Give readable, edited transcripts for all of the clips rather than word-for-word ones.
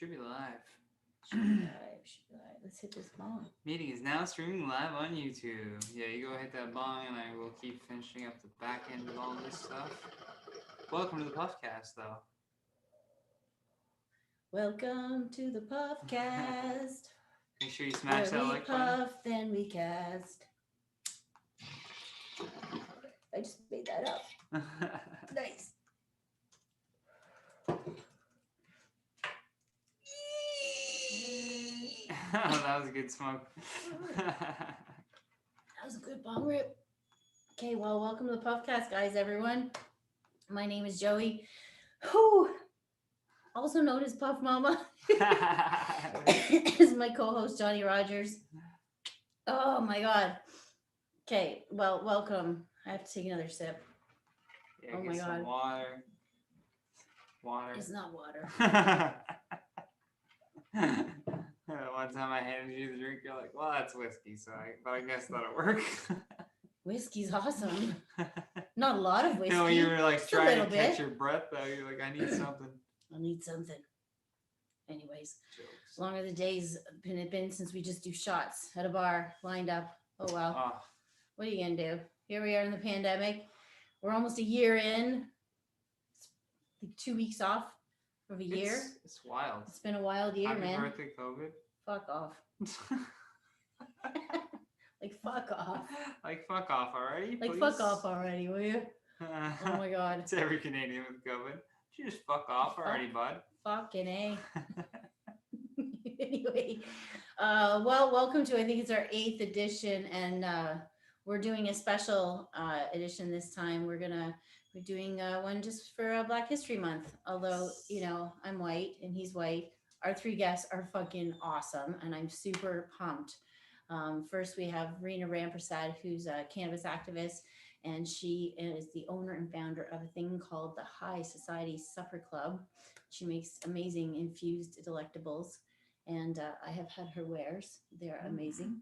Should be live. Should be live. Let's hit this bong. Meeting is now streaming live on YouTube. Yeah, you go hit that bong and I will keep finishing up the back end of all this stuff. Welcome to the Puffcast, though. Welcome to the Puffcast. Make sure you smash that like button. button. Puff, then we cast. I just made that up. Nice. That was a good smoke. That was a good bong rip. Okay, well, welcome to the Puffcast, guys, everyone. My name is Joey, who also known as Puff Mama, is my co-host Johnny Rogers. Oh my God. Okay, well, welcome. I have to take another sip. Yeah, oh get my some God. Water. Water. It's not water. One time I handed you the drink, you're like, well, that's whiskey, but I guess that'll work. Whiskey's awesome. Not a lot of whiskey. No, you were like just trying to catch your breath, though. You're like, I need something. I need something. Anyways, Jokes. Longer the days been since we just do shots at a bar, lined up. Oh, well. Oh. What are you going to do? Here we are in the pandemic. We're almost a year in. It's like 2 weeks off of a year. It's wild. It's been a wild year, Happy man. Happy birthday, COVID. Fuck off. Like, fuck off. Like, fuck off already, Like, please? fuck off already, will you? Oh, my God. It's every Canadian with COVID. You just fuck off already, bud. Fucking A. Anyway, well, welcome to, I think it's our 8th edition, and we're doing a special edition this time. We're doing one just for Black History Month, although, you know, I'm white and he's white. Our 3 guests are fucking awesome, and I'm super pumped. First, we have Reena Rampersad, who's a cannabis activist, and she is the owner and founder of a thing called the High Society Supper Club. She makes amazing infused delectables, and I have had her wares. They're amazing.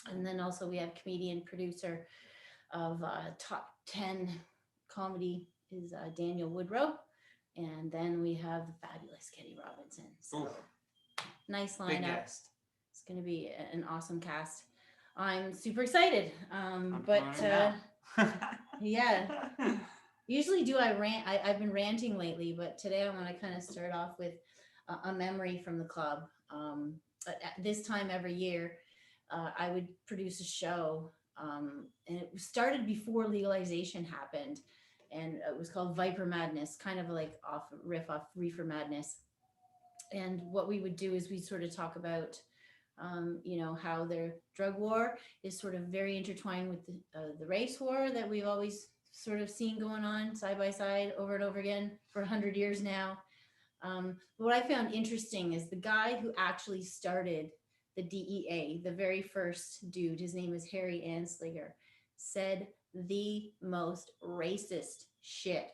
And then also we have comedian, producer of Top 10 Comedy is Daniel Woodrow. And then we have the fabulous Kenny Robinson. So Oof. Nice lineup. Big guest. It's going to be an awesome cast. I'm super excited. Yeah. Usually I rant. I've been ranting lately, but today I want to kind of start off with a memory from the club. At this time every year, I would produce a show, and it started before legalization happened, and it was called Viper Madness, kind of like riff off Reefer Madness. And what we would do is we sort of talk about, you know, how their drug war is sort of very intertwined with the race war that we've always sort of seen going on side by side over and over again for 100 years now. But what I found interesting is the guy who actually started the DEA, the very first dude, his name is Harry Anslinger, said the most racist shit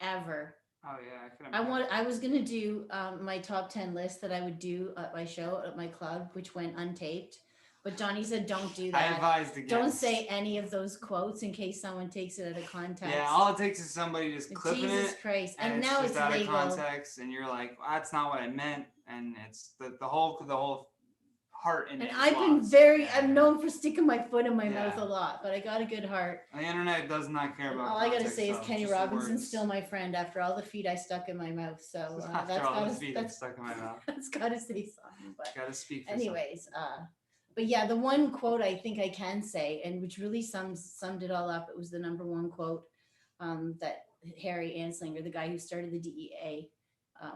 ever. Oh yeah, I can imagine. I was gonna do my top 10 list that I would do at my show at my club, which went untaped. But Johnny said, "Don't do that. I advised against. Don't say any of those quotes in case someone takes it out of context." Yeah, all it takes is somebody just clipping Jesus it. Christ! And now it's it's out legal. of context, and you're like, well, "That's not what I meant," and it's the whole heart in it. And I've been I'm known for sticking my foot in my Yeah. mouth a lot, but I got a good heart. The internet does not care about. All I gotta context, say is so Kenny just the Robinson's words. still my friend after all the feet I stuck in my mouth. So After all the feet that's stuck in my mouth. that's gotta say something. But Gotta speak. For anyways, but yeah, the one quote I think I can say, and which really summed it all up, it was the number one quote that Harry Anslinger, the guy who started the DEA,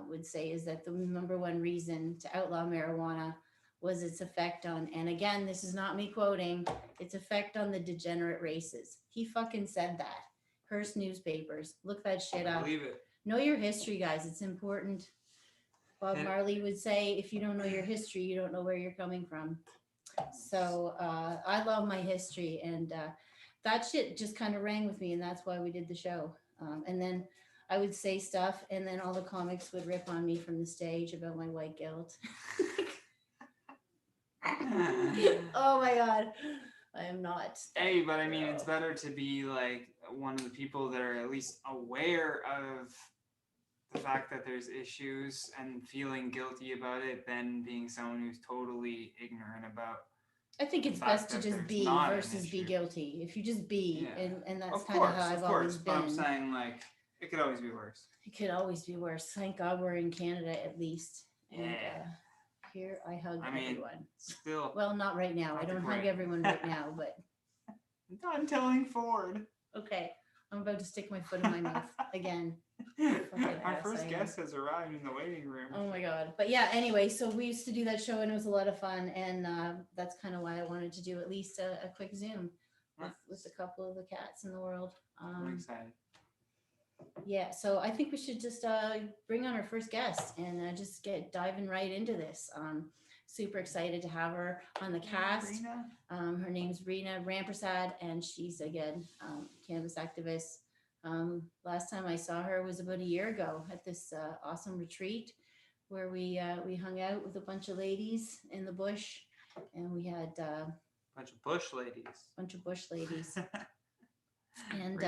would say, is that the number one reason to outlaw marijuana was its effect on, and again, this is not me quoting, its effect on the degenerate races. He fucking said that. Hearst newspapers. Look that shit up. Believe it. Know your history, guys. It's important. Bob Marley would say, if you don't know your history, you don't know where you're coming from. So I love my history, and that shit just kind of rang with me, and that's why we did the show. And then I would say stuff, and then all the comics would rip on me from the stage about my white guilt. Oh my God, I am not. Hey, but I mean, it's better to be like one of the people that are at least aware of the fact that there's issues and feeling guilty about it than being someone who's totally ignorant about. I think it's best to just be versus be guilty. If you just be, and that's kind of how I've always been. But I'm saying, like, it could always be worse. It could always be worse. Thank God we're in Canada at least. And, here I hug everyone. Still. Well, not right now. I don't hug everyone right now, but. I'm telling Ford. Okay, I'm about to stick my foot in my mouth again. Our first guest has arrived in the waiting room. Oh my God. But yeah, anyway, so we used to do that show and it was a lot of fun. And that's kind of why I wanted to do at least a quick Zoom with a couple of the cats in the world. I'm excited. Yeah, so I think we should just bring on our first guest and just get diving right into this. Super excited to have her on the cast. Her name's Reena Rampersad, and she's, again, cannabis activist. Last time I saw her was about a year ago at this awesome retreat where we hung out with a bunch of ladies in the bush, and we had bunch of bush ladies. And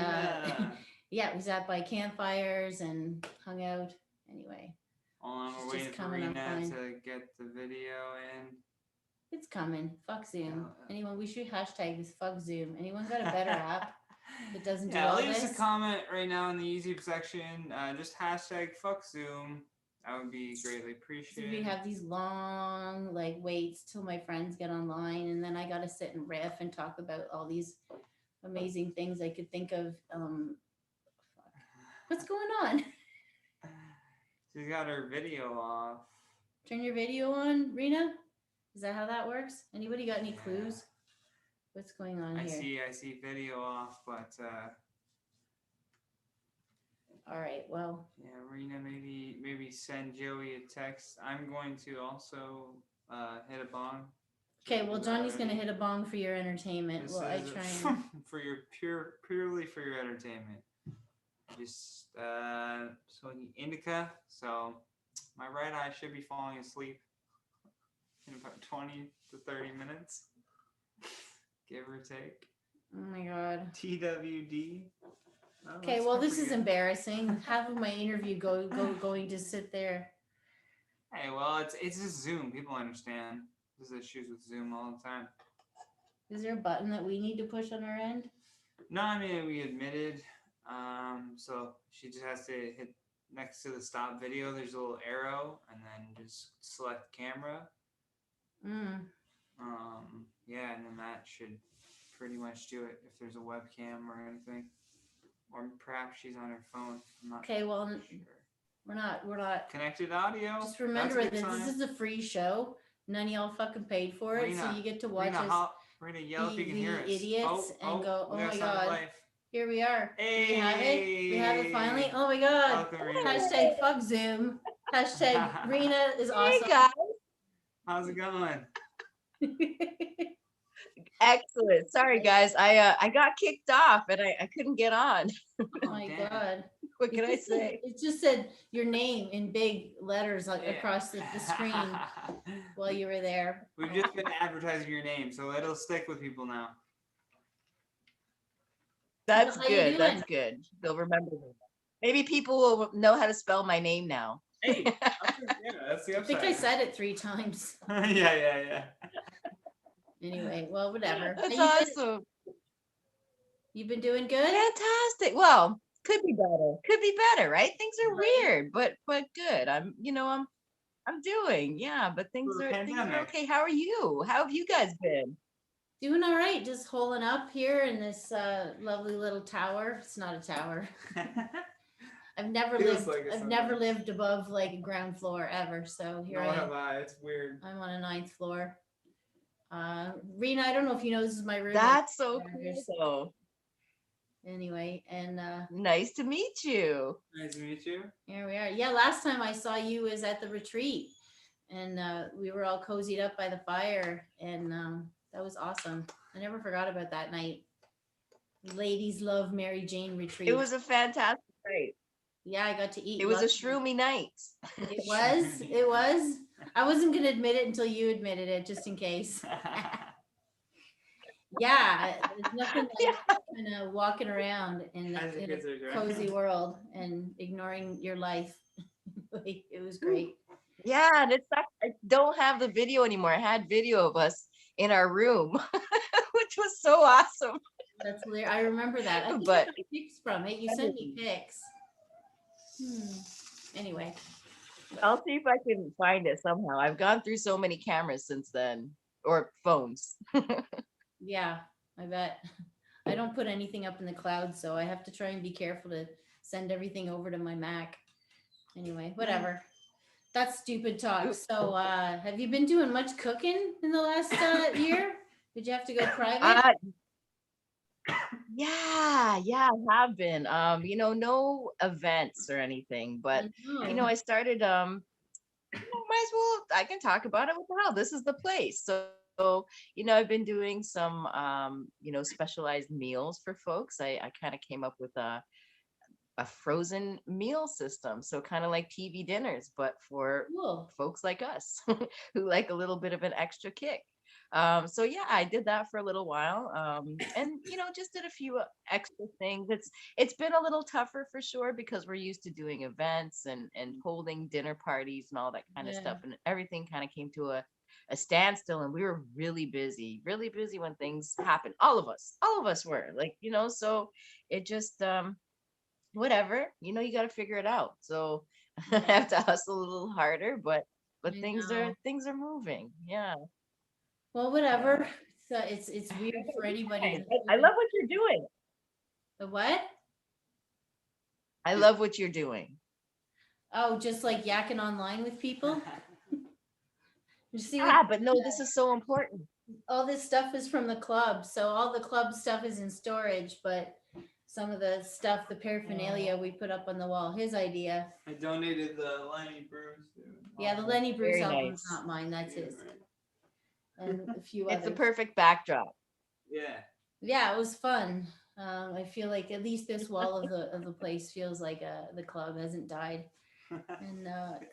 yeah, we sat by campfires and hung out. Anyway, we're waiting for Reena to get the video in. It's coming. Fuck Zoom. Anyone? We should hashtag this. Fuck Zoom. Anyone got a better app that doesn't do all this? Leave us a comment right now in the YouTube section. Just hashtag fuck Zoom. That would be greatly appreciated. So we have these long waits till my friends get online, and then I got to sit and riff and talk about all these amazing things I could think of. What's going on? She's got her video off. Turn your video on, Reena. Is that how that works? Anybody got any clues? What's going on here? I see video off, but all right, well. Yeah, Reena, maybe send Joey a text. I'm going to also hit a bong. Okay, well, Johnny's gonna hit a bong for your entertainment. Well, I try and for your purely for your entertainment. Just smoking indica, so my right eye should be falling asleep in about 20 to 30 minutes, give or take. Oh my God. TWD. Oh, okay, well, this is embarrassing. Half of my interview going to sit there. Hey, well, it's just Zoom. People understand. There's issues with Zoom all the time. Is there a button that we need to push on our end? No, I mean, we admitted. So she just has to hit next to the stop video. There's a little arrow, and then just select camera. Yeah, and then that should pretty much do it. If there's a webcam or anything, or perhaps she's on her phone. I'm not okay, well, sure. We're not connected audio. Just remember this is a free show. None of y'all fucking paid for it, so you get to watch us. We're gonna yell if you can hear us. Idiots and go, oh my God. Here we are. Hey. We have it. We have it finally. Oh my God. Hashtag fuck Zoom. Hashtag Reena is awesome. Hey guys. How's it going? Excellent. Sorry guys. I got kicked off and I couldn't get on. Oh my God. What can I say? It just said your name in big letters across the screen while you were there. We've just been advertising your name, so it'll stick with people now. That's good. That's good. They'll remember me. Maybe people will know how to spell my name now. Hey, that's the upside. I think I said it 3 times. Yeah. Anyway, well, whatever. That's awesome. You've been doing good? Fantastic. Well, could be better, right? Things are weird, but good. I'm doing, but things are okay. How are you? How have you guys been? Doing all right, just holing up here in this lovely little tower. It's not a tower. I've never lived above ground floor ever. So here I am. It's weird. I'm on a 9th floor. Reena, I don't know if you know this is my room. That's so cool. Anyway, and nice to meet you. Nice to meet you. Here we are. Yeah, last time I saw you was at the retreat, and we were all cozied up by the fire, and that was awesome. I never forgot about that night. Ladies Love Mary Jane retreat. It was a fantastic night. Yeah, I got to eat. It was a shroomy night. It was. It was. I wasn't going to admit it until you admitted it, just in case. Yeah, there's nothing like kind of walking around in a cozy world and ignoring your life. Like, it was great. Yeah, and it's not, I don't have the video anymore. I had video of us in our room, which was so awesome. That's hilarious. I remember that. I think I But got pics from it. You sent me pics. Anyway, I'll see if I can find it somehow. I've gone through so many cameras since then, or phones. yeah, I bet. I don't put anything up in the cloud, so I have to try and be careful to send everything over to my Mac. Anyway, whatever. That's stupid talk. So, have you been doing much cooking in the last year? Did you have to go private? Yeah, I have been. No events or anything, but I started might as well, I can talk about it. What the hell? This is the place. So, I've been doing some specialized meals for folks. I kind of came up with a frozen meal system. So kind of like TV dinners, but for folks like us who like a little bit of an extra kick. So yeah, I did that for a little while. And just did a few extra things. It's been a little tougher for sure because we're used to doing events and holding dinner parties and all that kind of stuff. And everything kind of came to a standstill, and we were really busy when things happened. All of us were like, so it just whatever, you got to figure it out. So I have to hustle a little harder, but things are moving. Yeah. Well, whatever. So it's weird for anybody. I love what you're doing. The what? I love what you're doing. Oh, just like yakking online with people. You see, but no, this is so important. All this stuff is from the club, so all the club stuff is in storage, but some of the stuff, the paraphernalia, we put up on the wall. His idea. I donated the Lenny Bruce. Yeah, the Lenny Bruce album's not mine. That's his. And a few others. It's the perfect backdrop. Yeah. Yeah, it was fun. I feel like at least this wall of the place feels like the club hasn't died, and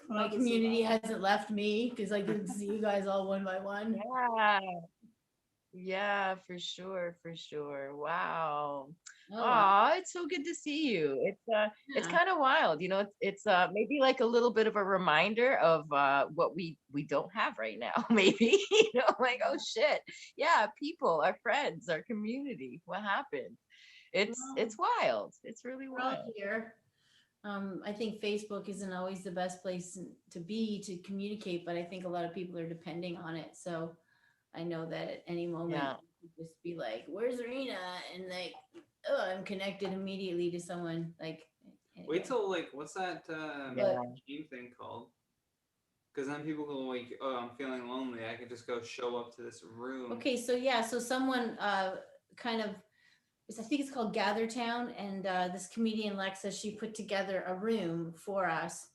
my community hasn't left me because I didn't see you guys all one by one. Yeah, for sure. Wow. Oh, it's so good to see you. It's kind of wild, it's maybe like a little bit of a reminder of what we don't have right now. Maybe, like, oh shit. Yeah, people, our friends, our community. What happened? It's wild. It's really wild. Here. I think Facebook isn't always the best place to be to communicate, but I think a lot of people are depending on it. So I know that at any moment you could just be like, "Where's Reena?" and like, "Oh, I'm connected immediately to someone." Like, anyway. Wait till like, what's that game thing called? Because then people go like, "Oh, I'm feeling lonely. I could just go show up to this room." Okay, so someone kind of, I think it's called Gather Town, and this comedian Lexa, she put together a room for us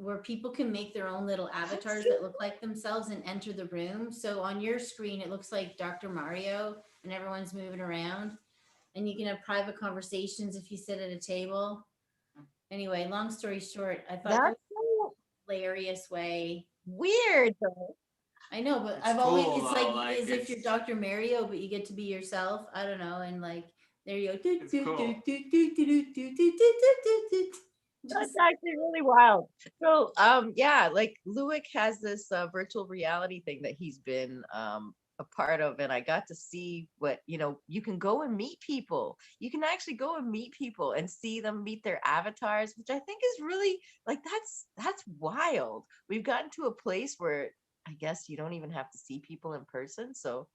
where people can make their own little avatars that look like themselves and enter the room. So on your screen, it looks like Dr. Mario and everyone's moving around, and you can have private conversations if you sit at a table. Anyway, long story short, I thought that was a hilarious way. Weird though. I know, but I've always, it's like as if you're Dr. Mario, but you get to be yourself. I don't know. And like, there you go. That's actually really wild. So, like Luick has this virtual reality thing that he's been a part of, and I got to see what, you can go and meet people. You can actually go and meet people and see them meet their avatars, which I think is really like that's wild. We've gotten to a place where I guess you don't even have to see people in person. So,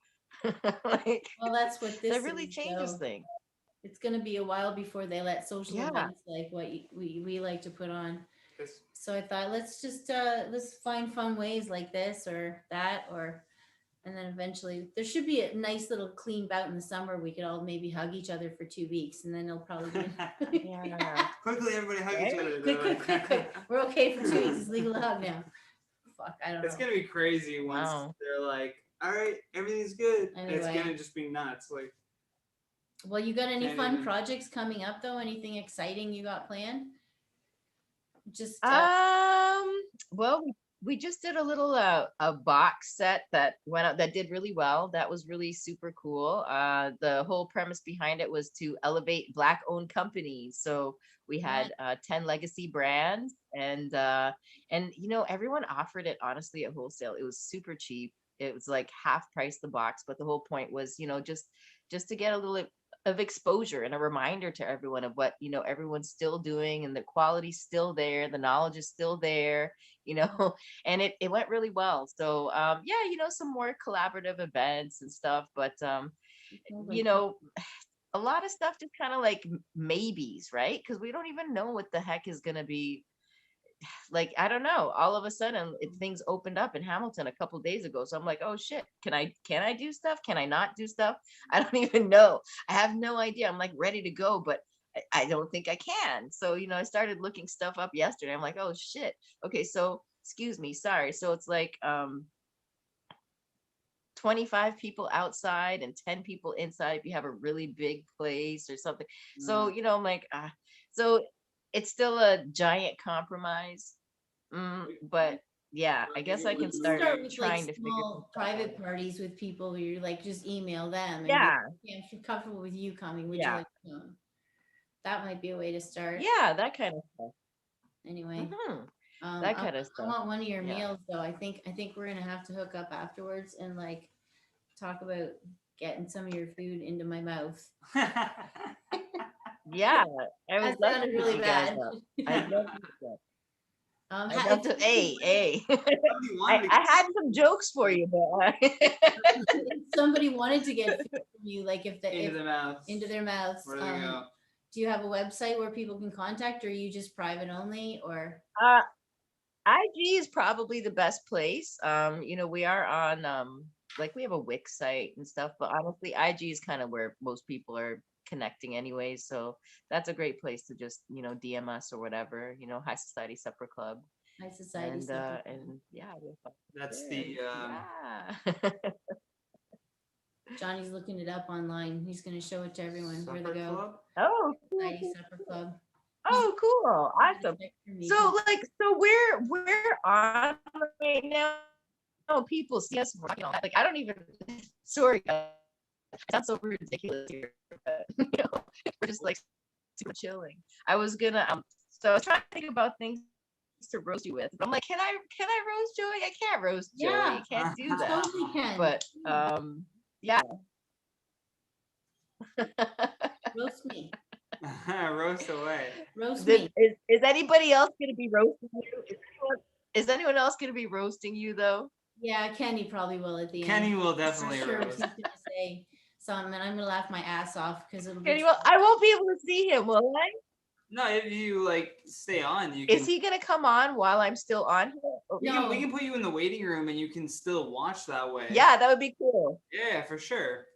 like, well, that's what this that really changes things. It's going to be a while before they let social events like what we like to put on. So I thought, let's just let's find fun ways like this or that, and then eventually there should be a nice little clean bout in the summer. We could all maybe hug each other for 2 weeks, and then it'll probably be quickly everybody hug each other. Quick. We're okay for 2 weeks. It's legal to hug now. Fuck, I don't know. It's gonna be crazy once they're like, all right, everything's good. Anyway. It's gonna just be nuts. Like, well, you got any fun projects coming up though? Anything exciting you got planned? Just Well, we just did a little a box set that went out that did really well. That was really super cool. The whole premise behind it was to elevate Black owned companies. So we Nice. had 10 legacy brands, and you know, everyone offered it honestly at wholesale. It was super cheap. It was like half price the box, but the whole point was, you know, just to get a little of exposure and a reminder to everyone of what, you know, everyone's still doing, and the quality's still there, the knowledge is still there, you know. And it went really well. So yeah, you know, some more collaborative events and stuff, but Sounds you like fun. know, a lot of stuff just kind of like maybes, right? Because we don't even know what the heck is going to be. Like, I don't know, all of a sudden things opened up in Hamilton a couple days ago, so I'm like, oh shit, can I do stuff, can I not do stuff? I don't even know. I have no idea. I'm like ready to go, but I don't think I can. So, you know, I started looking stuff up yesterday. I'm like, oh shit. Okay, so excuse me, sorry. So it's like 25 people outside and 10 people inside if you have a really big place or something. So, you know, I'm like, so it's still a giant compromise. But yeah, I guess I We can can start start with like trying to figure some small stuff out. private parties with people where you're like just email them and be like, Yeah, "Yeah, if you're comfortable with you coming, would you yeah, like to come?" That might be a way to start. yeah, that kind of stuff. Anyway, Hmm. That I, kind of I stuff. want one of your Yeah. meals though. I think we're gonna have to hook up afterwards and like talk about getting some of your food into my mouth. Yeah, I would That love to sounded hook really you guys bad. up. I'd love to hook you up. I'd If love to, hey, hey. Somebody wanted to I had some jokes for you, but if somebody wanted to get food from you, like if get into if the mouth. into their mouths, Where do they go? do you have a website where people can contact, or are you just private only, or? uh, IG is probably the best place. You know, we are on like we have a Wix site and stuff, but honestly, IG is kind of where most people are connecting anyways. So that's a great place to just, you know, DM us or whatever, you know, High Society Supper Club. High Society And yeah, we'll find That's there. the Yeah. Johnny's looking it up online. He's going to show it to everyone where to Supper go. Club. Oh, cool, Society cool. Supper Club. Oh, cool. Awesome. So like, so we're on right now. Oh, people see us, you know, like I don't even, sorry, guys, it sounds so ridiculous here, but you know, we're just like super chilling. I was gonna so I was trying to think about things to roast you with. But I'm like, can I roast Joey? I can't roast Joey. Yeah, I can't do you that. totally can. But yeah. Roast me. Roast away. Roast me. Is anybody else gonna be roasting you? Is anyone else gonna be roasting you though? Yeah, Kenny probably will at the end. Kenny will For definitely sure, roast. he's gonna say something, and I'm gonna laugh my ass off because it'll be. Anyway, I won't be able to see him, will I? No, if you like stay on, you Is can. he gonna come on while I'm still on here? No. We can put you in the waiting room and you can still watch that way. Yeah, that would be cool. Yeah, for sure.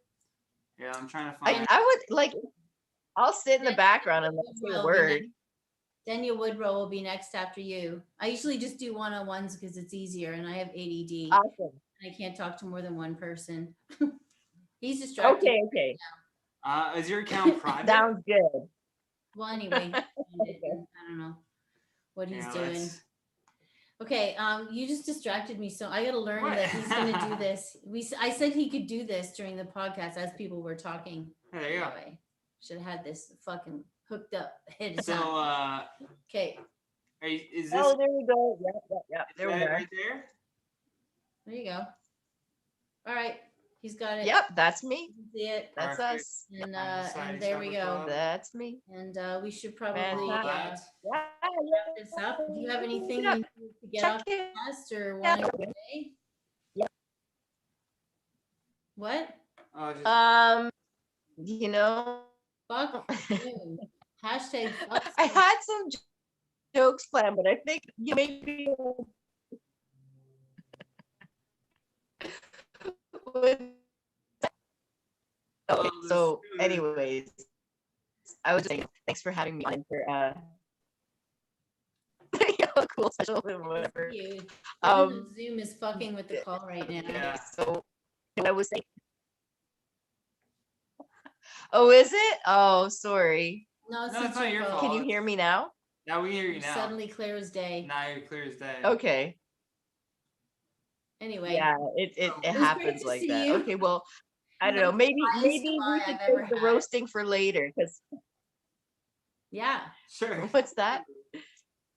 Yeah, I'm trying to find. I would like. I'll sit in the background and like say a word. Daniel Woodrow will be next after you. I usually just do one-on-ones because it's easier, and I have ADD. Awesome. And I can't talk to more than one person. He's distracted. Okay. Is your account private? Sounds good. Well, anyway, I don't know what he's doing. Okay, you just distracted me, so I got to learn that he's going to do this. I said he could do this during the podcast as people were talking. There you go. Should have had this fucking hooked up ahead of So, time. Okay. Is this? Oh, there we go. Yeah. There we are. Right there. There you go. All right, he's got it. Yep, that's me. See it. That's Perfect. us. And there we go. That's me. And we should probably Yeah. this up. Do you have anything you need to get off the chest or want to say? Yeah. What? You know, Fuck you. Hashtag fuck I you. had some jokes planned, but I think you maybe okay. So, anyways, I was just saying thanks for having me on for cool special or whatever. Zoom is fucking with the call right now. Yeah. So I was saying. Oh, is it? Oh, sorry. No, it's No, it's not your fault. fault. Can you hear me now? Now we hear you now. Suddenly clear as day. Now you're clear as day. Okay. Anyway. Yeah, it It was great happens to like see that. you. Okay, well, I don't know. Maybe Highest we July should I've ever save the had. roasting for later. Because Yeah. Sure. what's that?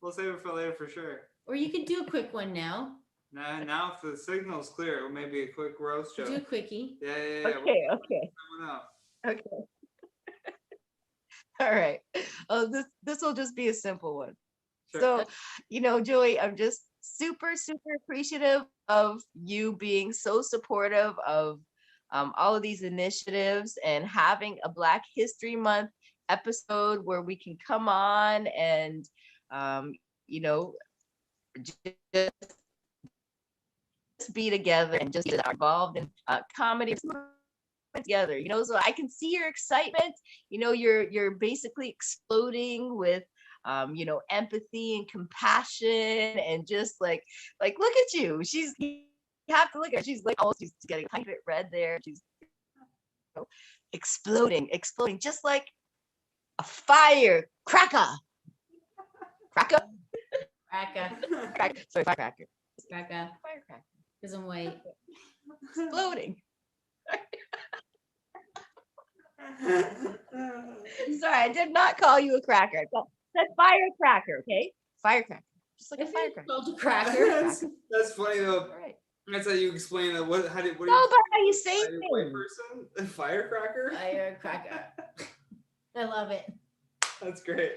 We'll save it for later for sure. Or you could do a quick one now. Now if the signal's clear, maybe a quick roast joke. Do a quickie. Yeah. Okay. Someone else. Okay. All right. Oh, this will just be a simple one. Sure. So, Joey, I'm just super, super appreciative of you being so supportive of all of these initiatives and having a Black History Month episode where we can come on and, just be together and just get involved in comedy together, so I can see your excitement. You're basically exploding with empathy and compassion, and just like look at you. You have to look at her. She's like she's getting a bit red there. She's exploding just like a firecracker. Cracker. Sorry, firecracker. Firecracker. Because I'm white. Exploding. Sorry, I did not call you a cracker. I said firecracker, okay? Firecracker. Just like a firecracker. Called a cracker. That's funny though. All right. That's how you explain it. What do No, you but how you say are you a white things. person? A firecracker? Firecracker. I love it. That's great.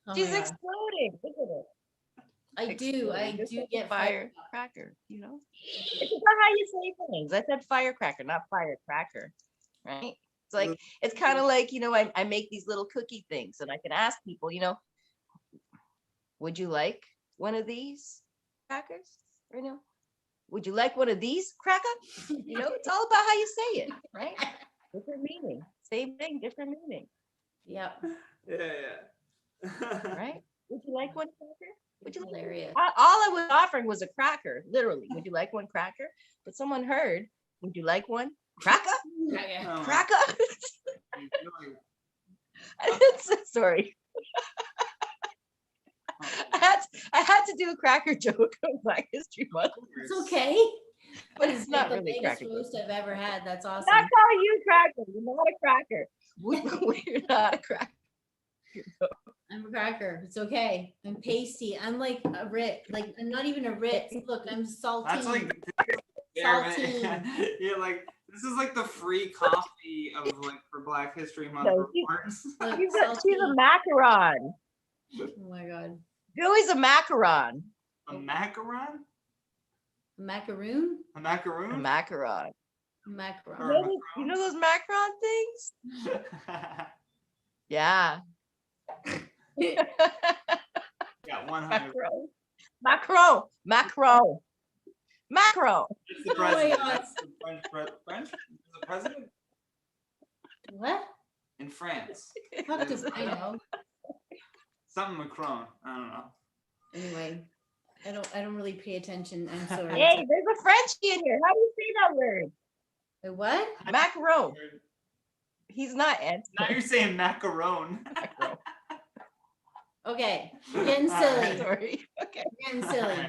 Oh She's my God. exploding. Look at it. I Just do like get firecracker, It's not how you say things. I said firecracker, not firecracker, right? It's kind of like, I make these little cookie things and I can ask people, would you like one of these crackers? Would you like one of these cracker? It's all about how you say it, right? Different meaning. Same thing, different meaning. Yep. Yeah. Right? Would you like one cracker? Would you like Hilarious. all I was offering was a cracker, literally. Would you like one cracker? But someone heard, would you like one cracker? Cracker. Cracker? Sorry. I had to do a cracker joke on Black History Month. It's okay. But it's not the really latest cracker. roast I've ever had. That's awesome. Not call you cracker. You're not a cracker. We're not a cracker. I'm a cracker. It's okay. I'm pasty. I'm like a Ritz. Like I'm not even a Ritz. Look, I'm salty. That's like Saltine. yeah, like this is like the free coffee of for Black History Month No, reports. Look, She's a saltine. macaron. Oh my God. Joey's a macaron. A macaron? A macaroon? A macaroon? A macaron. Macaron. You know those macaron things? Yeah. Yeah, 100. Macron. Macron. Macron. It's the Oh my president. God. That's the French? Is the president? What? In France. Fuck does I know? Something Macron. I don't know. Anyway, I don't really pay attention. I'm sorry. Hey, there's a Frenchie in here. How do you say that word? Wait, what? Macaron. He's not Ed. Now you're saying macaron. Okay, you're getting silly. Sorry. Okay. You're getting silly.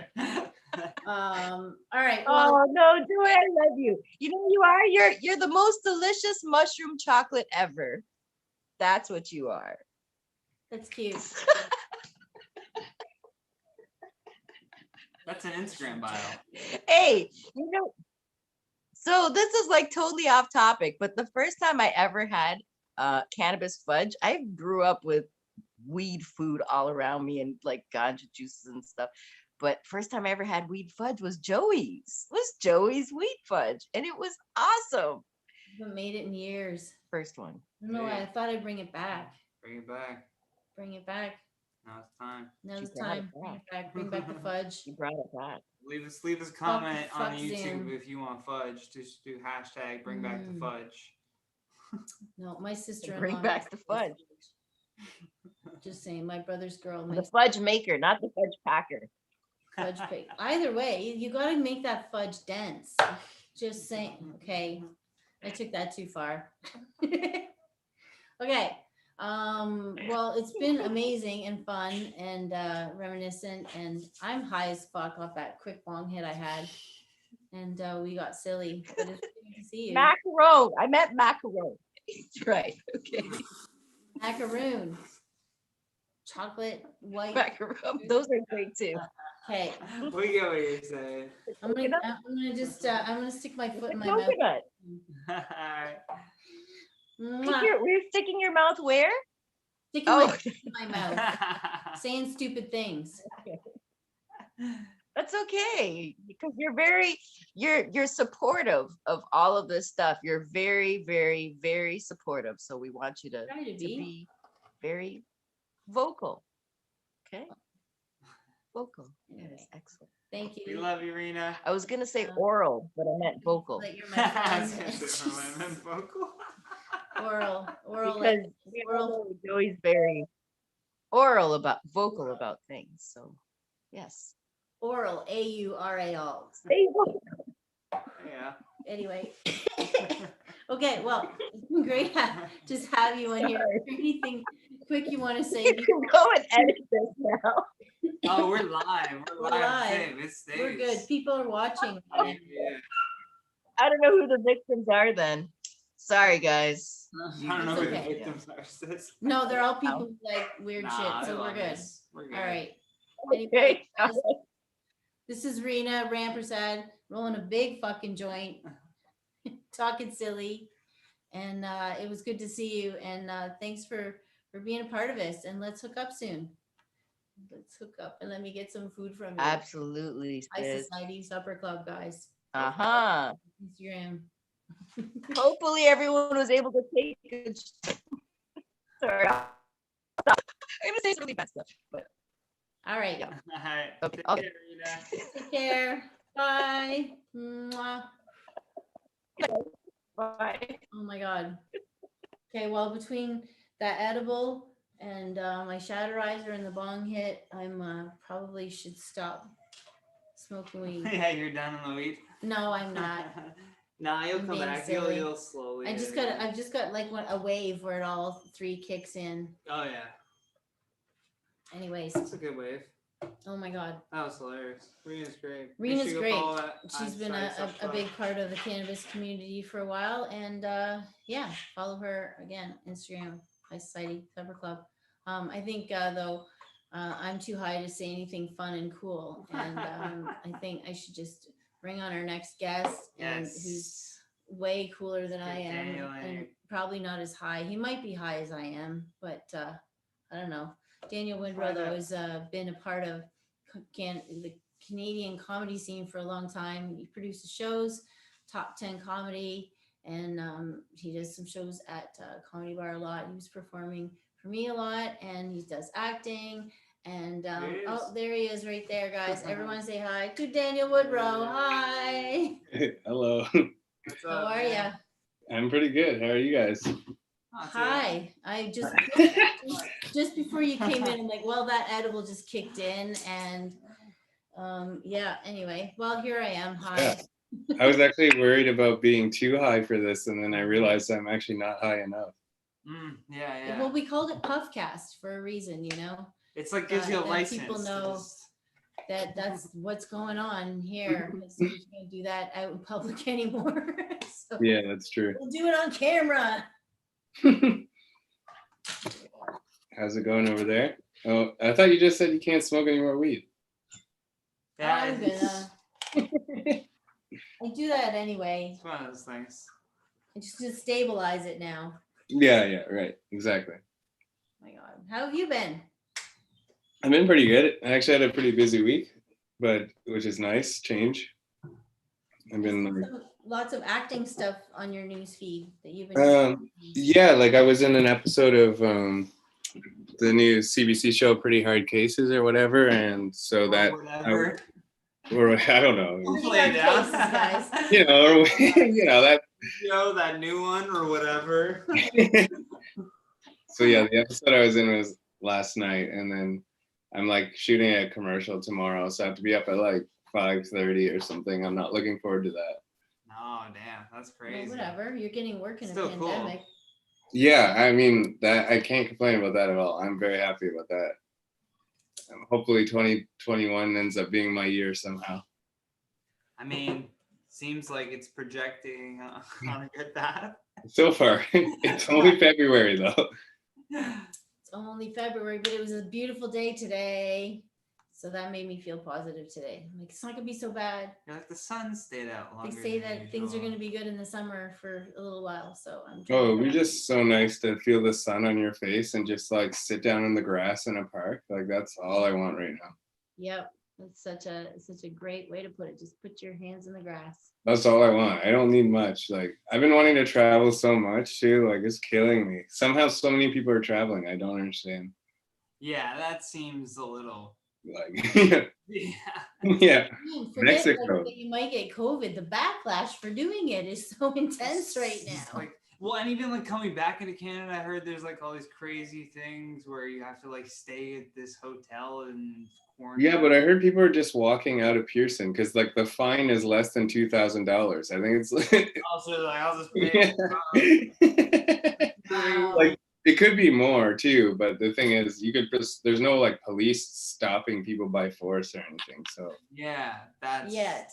All right. Well, Oh no, Joey, I love you. You know who you are? You're the most delicious mushroom chocolate ever. That's what you are. that's cute. That's an Instagram bio. Hey, so this is like totally off topic, but the first time I ever had cannabis fudge, I grew up with weed food all around me and like ganja juices and stuff. But first time I ever had weed fudge was Joey's. It was Joey's weed fudge, and it was awesome. I haven't made it in years. First one. I don't know why. I thought I'd bring it back. Bring it back. Bring it back. Now it's time. Now's She the brought it time. Bring back. it back. Bring back the fudge. You brought it back. Leave us a comment on fuck YouTube Zoom. if you want fudge. Just do hashtag bring back the fudge. No, my sister. Bring back the fudge. Just saying, my brother's girl The makes fudge maker, not the fudge packer. fudge cake. Either way, you got to make that fudge dense. Just saying. Okay, I took that too far. Okay. Well, it's been amazing and fun and reminiscent, and I'm high as fuck off that quick bong hit I had, and we got silly, but it's good to see you. Macaron. I meant macaron. Right. Okay. Macaroon, chocolate white. Macaron. Those are great too. Okay, We get what you're saying. I'm gonna just I'm gonna stick my foot in my mouth. Coconut. Alright. Mwah. We're sticking your mouth where? Sticking my Oh, foot in my mouth, saying stupid things. that's okay because you're supportive of all of this stuff. You're very, very, very supportive. So we want you to Try to be. very vocal. Okay. Vocal. Anyway. Yes, excellent. Thank We you. love you, Reena. I was gonna say oral, but I meant vocal. That you're my I was friend. gonna say my man vocal. Oral, Because Joey's very vocal about things. So yes. oral, A-U-R-A-L. Say vocal. Yeah. Anyway. Okay, well, it's been great just have you on here. Anything quick you want to say? You can go and edit this now. Oh, we're live. We're We're live. live. Same. It stays. We're good. People are watching. Yeah. I don't know who the victims are then. Sorry, guys. I don't know It's who the okay. victims are, sis. No, they're all people who like weird Nah, shit, I so we're love good. this. We're good. All right. Okay. Anyway, this is Reena Rampersad rolling a big fucking joint, talking silly, and it was good to see you. And thanks for being a part of this. And let's hook up soon. Let's hook up and let me get some food from you. Absolutely, High sis. Society Supper Club, guys. Uh-huh. Instagram. Hopefully everyone was able to take it. Sorry. I'm gonna say some really bad stuff, but All right. Yeah. All right. Okay, Take okay. care, Reena. Take care. Bye. Mwah. bye. Oh my God. Okay, well, between that edible and my shatterizer and the bong hit, I'm probably should stop smoking weed. Yeah, you're done on the weed. No, I'm not. Nah, you'll I'm come being back. silly. You'll slowly. I've just got like a wave where it all three kicks in. Oh yeah, Anyways, that's a good wave. oh my God. That was hilarious. Reena's great. Reena's great. She's She's been a big part of the cannabis community for a while, and yeah, follow her again. Instagram, High Society Supper Club. I think though, I'm too high to say anything fun and cool, and I think I should just bring on our next guest, and who's way cooler than I am, Daniel, and probably not as high. He might be high as I am, but I don't know. Daniel Woodrow though has been a part of the Canadian comedy scene for a long time. He produces shows, Top 10 Comedy, and he does some shows at Comedy Bar a lot. He was performing for me a lot, and he does acting. And oh, there he is right there, guys. Everyone say hi to Daniel Woodrow. Hi. Hello. What's How up, are man? ya? I'm pretty good. How are you guys? Not too Hi. I just before you came in, I'm like, well, that edible just kicked in, and yeah. Anyway, well, here I am. Hi. Yeah. I was actually worried about being too high for this, and then I realized I'm actually not high enough. Yeah, yeah. Well, we called it Puffcast for a reason, you know. It's like gives you a that license. people to know just- that's what's going on here. 'Cause we can't do that out in public anymore. So Yeah, that's true. we'll do it on camera. How's it going over there? Oh, I thought you just said you can't smoke any more weed. Yeah, I'm it's, gonna. I do that anyway. it's one of those things. I just to stabilize it now. Yeah, right. Exactly. Oh my God, how have you been? I've been pretty good. I actually had a pretty busy week, but which is nice change. I've been like, Lots of acting stuff on your news feed that you've been. yeah, like I was in an episode of the new CBC show Pretty Hard Cases or whatever, and so that Whatever. or I don't know, Pretty hard cases, guys. you know, or, you know that. That new one or whatever. So yeah, the episode I was in was last night, and then I'm like shooting a commercial tomorrow, so I have to be up at like 5:30 or something. I'm not looking forward to that. Oh damn, that's Well, crazy. whatever. You're getting work in a Still cool. pandemic. Yeah, I mean that I can't complain about that at all. I'm very happy about that. Hopefully 2021 ends up being my year somehow. I mean, seems like it's projecting on a good path. So far, it's only February though. It's only February, but it was a beautiful day today. So that made me feel positive today. I'm like, it's not gonna be so bad. You're like the sun stayed out They longer. say than that things are usual. gonna be good in the summer for a little while. So I'm Oh, trying it'd be just so nice to feel the sun on your face and just like sit down in the grass in a park. Like that's all I want right now. Yep. That's such a great way to put it. Just put your hands in the grass. That's all I want. I don't need much. Like I've been wanting to travel so much too. Like it's killing me. Somehow so many people are traveling. I don't understand. Yeah, that seems a little. Like Yeah. yeah. Man, forget Mexico. like, that you might get COVID. The backlash for doing it is so intense right It's now. like, well, and even like coming back into Canada, I heard there's like all these crazy things where you have to like stay at this hotel and quarantine. Yeah, but I heard people are just walking out of Pearson because like the fine is less than $2,000. I think it's Also, like I'll just pay. Wow. like it could be more too, but the thing is you could just there's no like police stopping people by force or anything. So Yeah, that's Yet.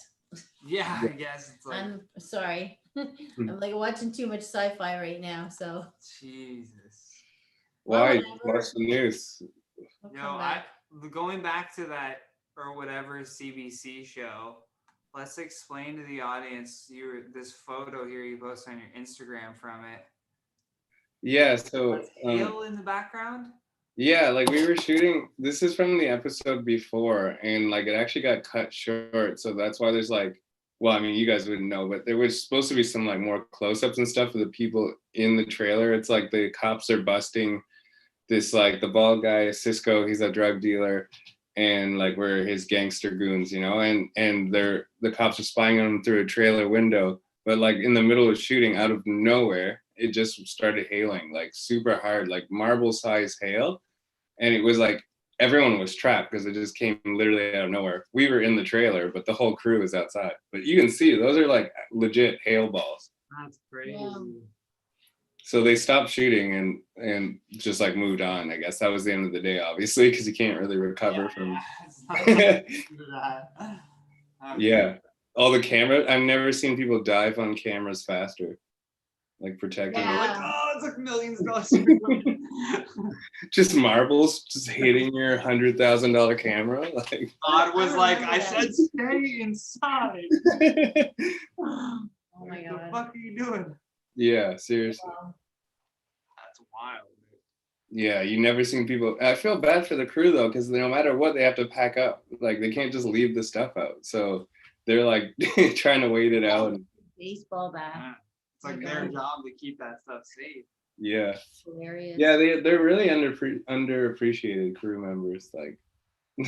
Yeah, I guess it's like I'm sorry. I'm like watching too much sci-fi right now. So Jesus. why whatever. watch the news? I'll Yo, come back. going back to that or whatever CBC show, let's explain to the audience this photo here you post on your Instagram from it. Yeah, so That's hail in the background. yeah, like we were shooting. This is from the episode before, and like it actually got cut short. So that's why there's like, well, I mean, you guys wouldn't know, but there was supposed to be some like more close-ups and stuff of the people in the trailer. It's like the cops are busting this like the bald guy, Cisco. He's a drug dealer, and like we're his gangster goons, you know. And the cops are spying on him through a trailer window. But like in the middle of shooting, out of nowhere, it just started hailing like super hard, like marble size hail, and it was like everyone was trapped because it just came literally out of nowhere. We were in the trailer, but the whole crew was outside. But you can see those are like legit hail balls. That's crazy. Yeah. So they stopped shooting and just like moved on. I guess that was the end of the day, obviously, because you can't really recover from. It's not like that. Yeah, all the camera. I've never seen people dive on cameras faster, like protecting. Yeah. Like, oh, it's like millions of dollars. Just marbles, just hitting your $100,000 camera. Like God was like, remember I that. said, stay inside. Oh my What the God. fuck are you doing? yeah, seriously. Wow. That's wild. Yeah, you never seen people. I feel bad for the crew though, because no matter what, they have to pack up. Like they can't just leave the stuff out. So they're like trying to wait it out. Baseball bat. Yeah. It's like My their God. job to keep that stuff safe. Yeah, Hilarious. yeah, they're really underappreciated crew members. Like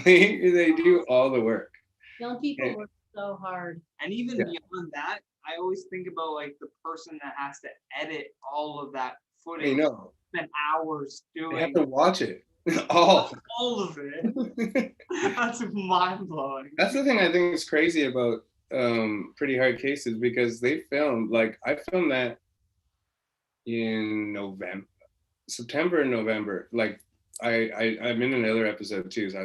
they do all the work. Young people work so hard. And even Yeah. beyond that, I always think about like the person that has to edit all of that I footage, know spend hours they have doing to watch it all. all of it. That's mind blowing. That's the thing I think is crazy about Pretty Hard Cases, because they filmed, like I filmed that in September and November. Like I'm in another episode too, so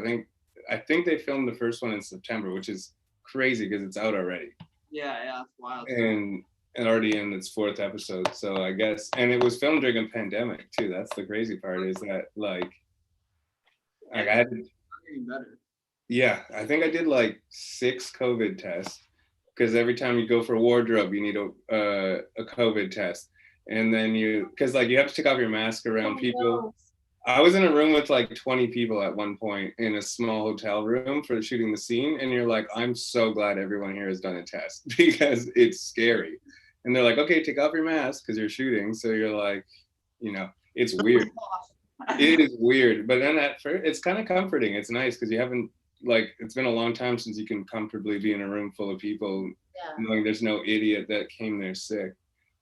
I think they filmed the first one in September, which is crazy because it's out already Yeah, it's wild. and already in its fourth episode. So I guess, and it was filmed during a pandemic too. That's the crazy part, is that like I had to, Getting better. yeah, I think I did like 6 COVID tests, because every time you go for wardrobe, you need a COVID test. And then because like you have to take off your mask around people. I was in a room with like 20 people at one point in a small hotel room for shooting the scene. And you're like, I'm so glad everyone here has done a test because it's scary. And they're like, okay, take off your mask because you're shooting. So you're like, it's weird. It is weird. But then at first, it's kind of comforting. It's nice because you haven't, like, it's been a long time since you can comfortably be in a room full of people, knowing there's no idiot that came there sick.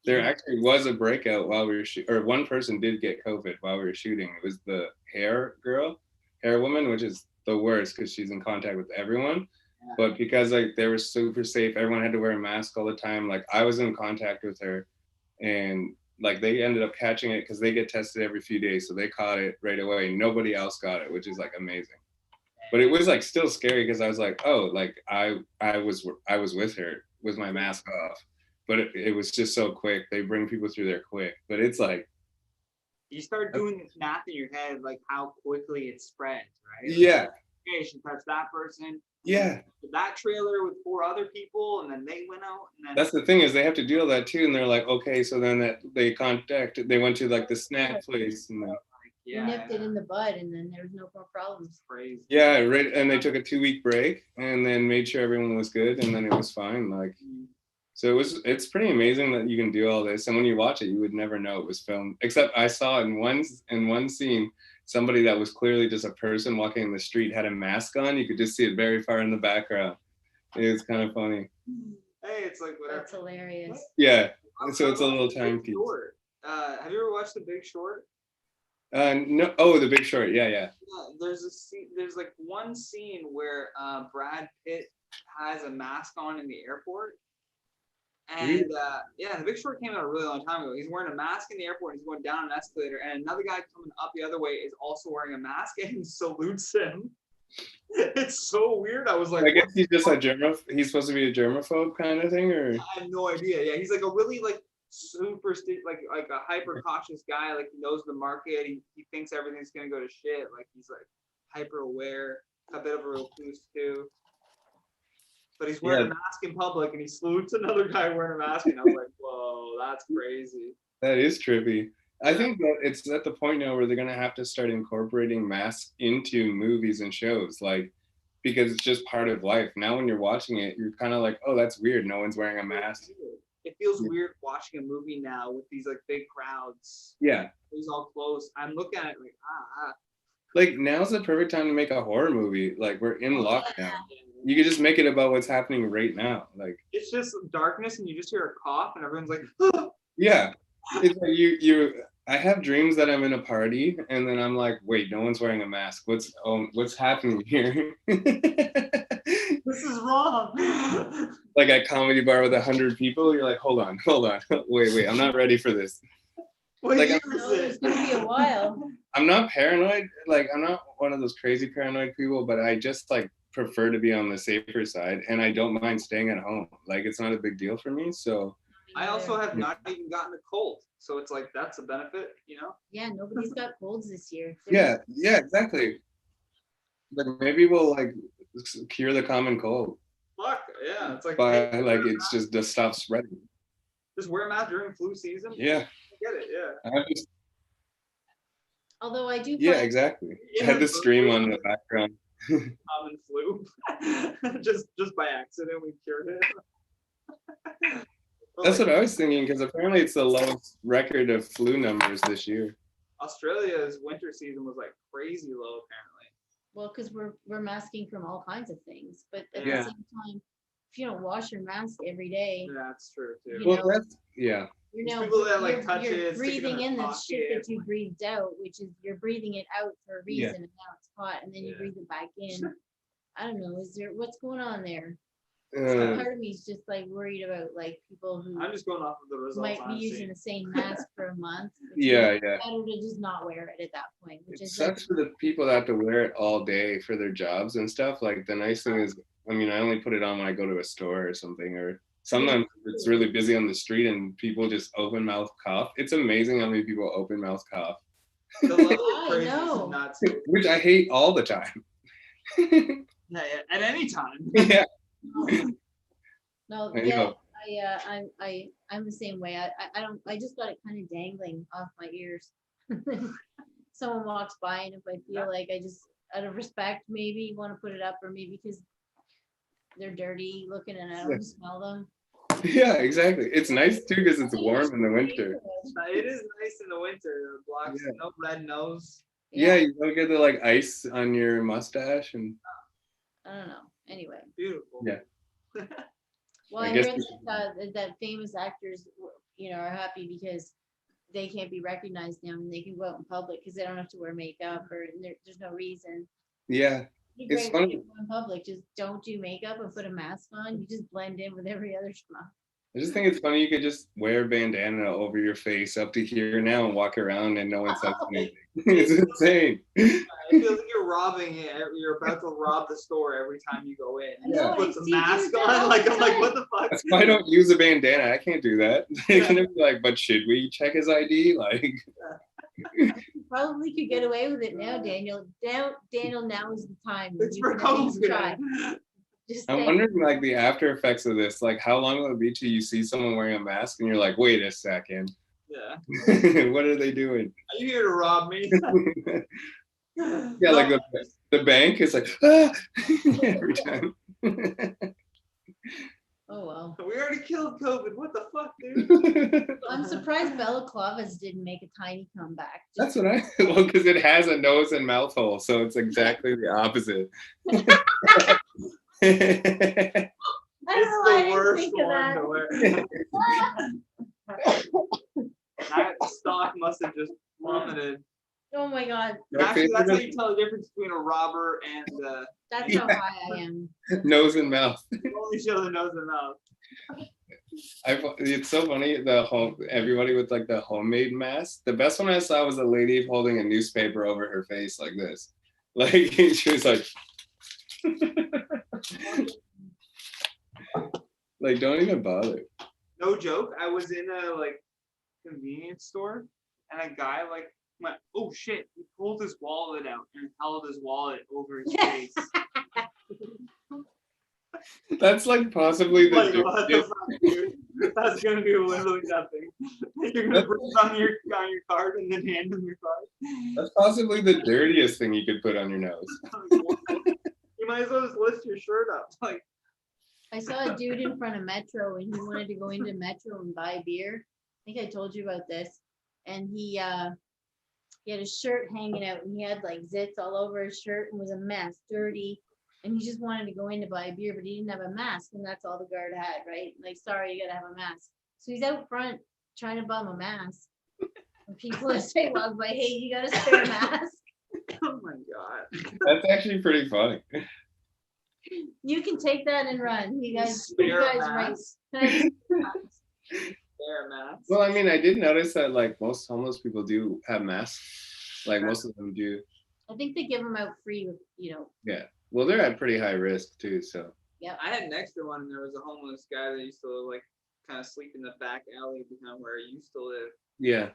There actually was a breakout while we were shooting, or one person did get COVID while we were shooting. It was the hair woman, which is the worst because she's in contact with everyone. Yeah. But because like they were super safe, everyone had to wear a mask all the time. Like I was in contact with her, and like they ended up catching it because they get tested every few days, so they caught it right away. Nobody else got it, which is like amazing. But it was like still scary because I was like, oh, like I was with her with my mask off, but it was just so quick. They bring people through there quick, but it's like You start doing this math in your head, like how quickly it spreads, right? yeah, Okay, she touched that person. yeah. That trailer with 4 other people, and then they went out. And then That's the thing is they have to do all that too, and they're like, okay, so then they went to like the snack place, and then You nipped it in the bud, and then there was no more problems. Crazy. yeah, right, and they took a 2-week break, and then made sure everyone was good, and then it was fine. Like, so it's pretty amazing that you can do all this, and when you watch it, you would never know it was filmed. Except I saw in one scene, somebody that was clearly just a person walking in the street had a mask on. You could just see it very far in the background. It was kind of funny. Hey, it's like whatever. That's hilarious. Yeah, so it's a little timepiece. Have you ever watched The Big Short? No. Oh, The Big Short. Yeah. Yeah, there's a scene. There's like one scene where Brad Pitt has a mask on in the airport, and yeah, The Big Short came out a really long time ago. He's wearing a mask in the airport. He's going down an escalator, and another guy coming up the other way is also wearing a mask, and he salutes him. It's so weird. I was like, I guess he's just he's supposed to be a germaphobe kind of thing, or I have no idea. Yeah, he's like a really like super like a hyper cautious guy. Like he knows the market. He thinks everything's gonna go to shit. Like he's like hyper aware, a bit of a recluse too. But he's wearing a mask in public, and he salutes another guy wearing a mask, and I was like, whoa, that's crazy. That is trippy. I think that it's at the point now where they're gonna have to start incorporating masks into movies and shows, like, because it's just part of life. Now when you're watching it, you're kind of like, oh, that's weird. No one's wearing a mask. It feels weird watching a movie now with these like big crowds. Yeah. It's all close. I'm looking at it like, Like now's the perfect time to make a horror movie. Like we're in lockdown. You could just make it about what's happening right now. Like it's just darkness, and you just hear a cough, and everyone's like, oh. Yeah. It's like you I have dreams that I'm in a party, and then I'm like, wait, no one's wearing a mask. What's happening here? This is wrong. Like a comedy bar with 100 people, you're like, hold on, wait, I'm not ready for this. Like, It's gonna be a while. I'm not paranoid. Like, I'm not one of those crazy paranoid people, but I just like prefer to be on the safer side, and I don't mind staying at home. Like, it's not a big deal for me. So I also have not even gotten a cold, so it's like that's a benefit, you know. Yeah, nobody's got colds this year. yeah, exactly. Like maybe we'll like cure the common cold. Fuck yeah, it's like But like it's just stop spreading. Just wear a mask during flu season. Yeah. I get it. Yeah. Although I do. Yeah, exactly. I had the stream on in the background. Common flu. just by accident we cured it. That's what I was thinking, because apparently it's the lowest record of flu numbers this year. Australia's winter season was like crazy low, apparently. Well, because we're masking from all kinds of things, but at Yeah. the same time, if you don't wash your mask every day, Yeah, that's true too. You Well, know, that's yeah. you These know, people that, like, touch you're it, stick it in breathing their in the shit pocket, that you breathed out, which is you're breathing it out for a Yeah. reason, and now it's hot, and then you Yeah. breathe it back in. I don't know. What's going on there? Uh, Part of me is just like worried about like people who I'm just going off of the results. might be I'm using seeing. the same mask for a month. It's yeah. better to just not wear it at that point. Which It is like, sucks for the people that have to wear it all day for their jobs and stuff. Like the nice thing is, I mean, I only put it on when I go to a store or something, or sometimes it's really busy on the street and people just open mouth cough. It's amazing how many people open mouth cough, The level of I craziness know. is nuts. which I hate all the time. Yeah, at any time. Yeah. no, I yeah, know. I'm the same way. I just got it kind of dangling off my ears. Someone walks by, and if I feel like I just out of respect maybe want to put it up, or maybe because they're dirty looking and I don't want to smell them. Yeah, exactly. It's nice too because it's warm in the winter. It is nice in the winter. It blocks no red nose. Yeah, you don't get the like ice on your mustache and. I don't know. Anyway. Beautiful. Yeah. Well, I I guess heard that famous actors, are happy because they can't be recognized now and they can go out in public because they don't have to wear makeup, or there's no reason. Yeah. It'd be It's great funny. to go in public. Just don't do makeup and put a mask on. You just blend in with every other schmuck. I just think it's funny you could just wear a bandana over your face up to here now and walk around and no one says anything. It's insane. It feels like you're robbing it. You're about to rob the store every time you go in. You Yeah. put the mask on. Like I'm like, what the fuck? That's why I don't use a bandana. I can't do that. They're gonna be like, but should we check his ID? Like, You probably could get away with it now, Daniel. Daniel, now is the time. when It's you for can at least COVID. try. Just I'm say, wondering like the after effects of this. Like, how long will it be till you see someone wearing a mask and you're like, wait a second, Yeah. what are they doing? Are you here to rob me? Yeah, like the bank is like every time. oh well. We already killed COVID. What the fuck, dude? I'm surprised balaclavas didn't make a tiny comeback. That's what well, because it has a nose and mouth hole, so it's exactly the opposite. I don't know why I didn't think of that. to wear. That stock must have just plummeted. Oh my god, Actually, that's how you tell the difference between a robber and that's how high I am. Nose and mouth. only show the nose and mouth. It's so funny, everybody with like the homemade mask. The best one I saw was a lady holding a newspaper over her face like this. Like she was like like don't even bother. No joke. I was in a convenience store and a guy went, oh shit, he pulled his wallet out and held his wallet over his face. That's like possibly the Like, what the fuck, dude? That's gonna be literally nothing. You're gonna put it on your card and then hand him your card. that's possibly the dirtiest thing you could put on your nose. You might as well just lift your shirt up. Like, I saw a dude in front of Metro and he wanted to go into Metro and buy beer. I think I told you about this. And he had his shirt hanging out and he had like zits all over his shirt and was a mess, dirty. And he just wanted to go in to buy a beer, but he didn't have a mask, and that's all the guard had, right? Like, sorry, you gotta have a mask. So he's out front trying to bum a mask. And people are saying, walk by, hey, you got a spare mask? oh my god. That's actually pretty funny. You can take that and run. You guys Spare right. mask. Spare mask. Well, I mean, I did notice that like most homeless people do have masks. Like most of them do. I think they give them out free with, Yeah. Well, they're at pretty high risk too, so. Yep. I had an extra one, and there was a homeless guy that used to kind of sleep in the back alley behind where I used to live Yeah.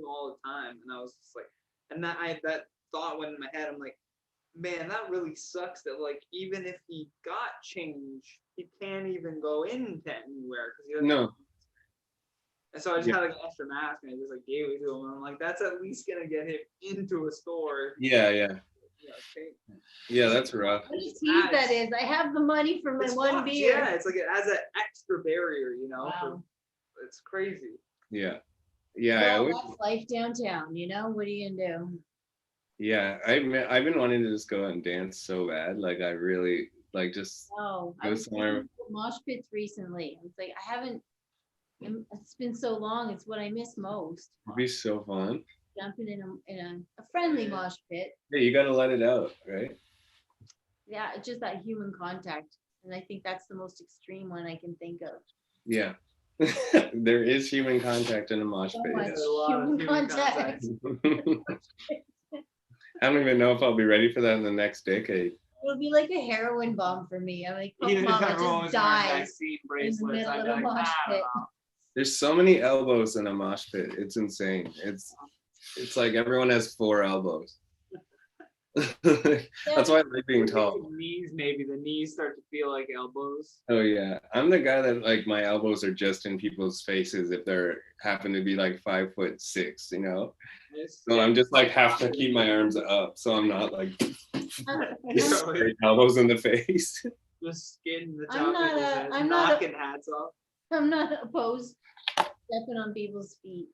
all the time, and I was just like, and that thought went in my head. I'm like, man, that really sucks. That even if he got change, he can't even go into anywhere because he doesn't. No. And so I just had an extra mask, and I just gave it to him. And I'm like, that's at least gonna get him into a store. Yeah. Okay. Yeah, that's rough. What a tease that is. I have the money for my one beer. Yeah, it's like it has an extra barrier, Wow. It's crazy. Yeah. Yeah. Well, that's life downtown, what are you gonna do? Yeah. I've been wanting to just go out and dance so bad. Like I really just. Oh, Go I was somewhere. doing mosh pits recently. It's like I haven't. It's been so long. It's what I miss most. It'd be so fun. Jumping in a friendly mosh pit. Yeah, you gotta let it out, right? Yeah, it's just that human contact, and I think that's the most extreme one I can think of. Yeah. There is human contact in a mosh So pit. much There's a lot of human human contact. I don't even know if I'll be ready for that in the next decade. It'll be like a heroin bomb for me. I'm like, oh, Even if mama, everyone just was wearing die. vaccine in the bracelets, middle I'd of be a like, mosh I don't pit. know. There's so many elbows in a mosh pit. It's insane. It's like everyone has 4 elbows. That's why I like being tall. Knees, maybe the knees start to feel like elbows. Oh yeah, I'm the guy that like my elbows are just in people's faces if they're happen to be like 5'6", So I'm just like have to keep my arms up, so I'm not like straight elbows in the face. Just skin the I'm top not of his a- head, I'm not a- knocking hats off. I'm not opposed to stepping on people's feet